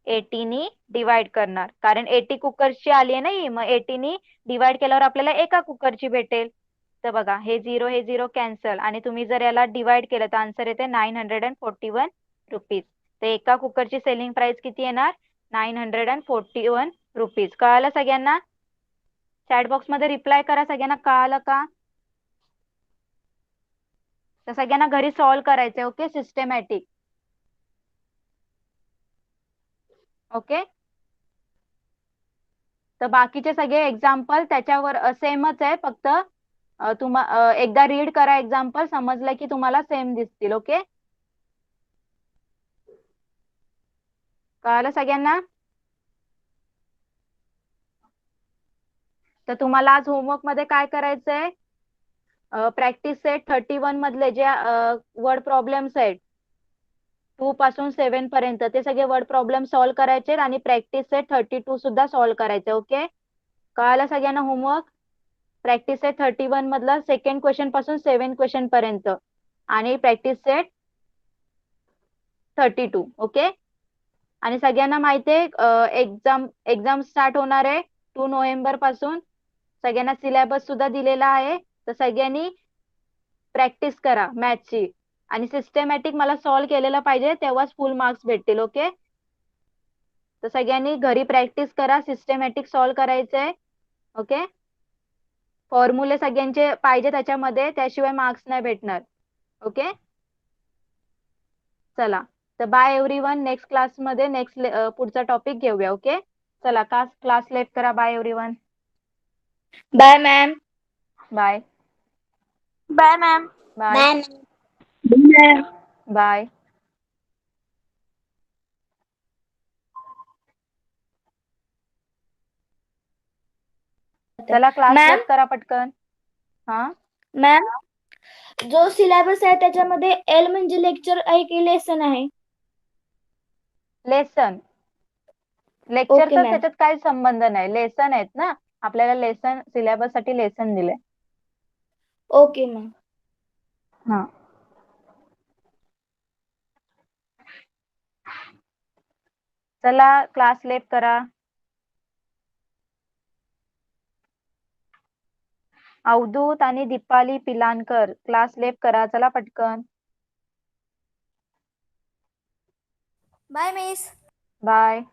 80 नी डिवाइड करणार, कारण 80 कुकरची आली आहे ना ही, मग 80 नी डिवाइड केल्यावर आपल्याला एका कुकरची भेटेल. तर बघा, हे झिरो कॅन्सल आणि तुम्ही जर याला डिवाइड केलं तर आन्सर येते 941 रुपीज. तर एका कुकरची सेलिंग प्राइस किती येणार, 941 रुपीज. कळालं सगळ्यांना, चॅट बॉक्स मध्ये रिप्लाय करा सगळ्यांना, कळालं का. तर सगळ्यांना घरी सॉल्व्ह करायचंय. Okay, systematic. ओके, तर बाकीचे सगळे एक्झाम्पल त्याच्यावर सेमच आहे, फक्त एकदा रीड करा एक्झाम्पल, समजलं की तुम्हाला सेम दिसतील. ओके, कळालं सगळ्यांना. तर तुम्हाला आज होमवर्क मध्ये काय करायचंय, प्रॅक्टिस सेट 31 मधले जे वर्ड प्रॉब्लेम्स आहेत 2 पासून 7 पर्यंत, ते सगळे वर्ड प्रॉब्लेम सॉल्व्ह करायचे आणि प्रॅक्टिस सेट 32 सुद्धा सॉल्व्ह करायचे. ओके, कळालं सगळ्यांना होमवर्क, प्रॅक्टिस सेट 31 मधला सेकंड क्वेश्चन पासून 7 क्वेश्चन पर्यंत आणि प्रॅक्टिस सेट 32. ओके, आणि सगळ्यांना माहितीये एक्झाम स्टार्ट होणार आहे 2 नोव्हेंबर पासून, सगळ्यांना सिलेबस सुद्धा दिलेला आहे, तर सगळ्यांनी प्रॅक्टिस करा मॅथची आणि सिस्टमॅटिक मला सॉल्व्ह केलेलं पाहिजे, तेव्हाच फुल मार्क्स भेटतील. ओके, तर सगळ्यांनी घरी प्रॅक्टिस करा, सिस्टमॅटिक सॉल्व्ह करायचंय. ओके, फॉर्म्युले सगळ्यांचे पाहिजे त्याच्यामध्ये, त्याशिवाय मार्क्स नाही भेटणार. ओके, चला, तर बाय एव्हरीवन, नेक्स्ट क्लासमध्ये नेक्स्ट पुढचा टॉपिक घेऊया. ओके, चला क्लास लेफ्ट करा. Bye everyone. Bye ma'am. Bye. Bye ma'am. Bye bye ma'am. Bye. चला क्लास मॅम लेफ्ट करा पटकन. हा मॅम जो सिलेबस आहे त्याच्यामध्ये एल म्हणजे लेक्चर आहे की लेसन आहे? लेसन. ओके लेक्चरचा मॅम. त्याच्यात काही संबंध नाही. लेसन आहेत ना, आपल्याला लेसन सिलेबस साठी लेसन दिलंय. Okay ma'am. हा. चला क्लास लेफ्ट करा. अवधूत आणि दीपाली पिलानकर क्लास लेफ्ट करा. चला पटकन. Bye miss. बाय.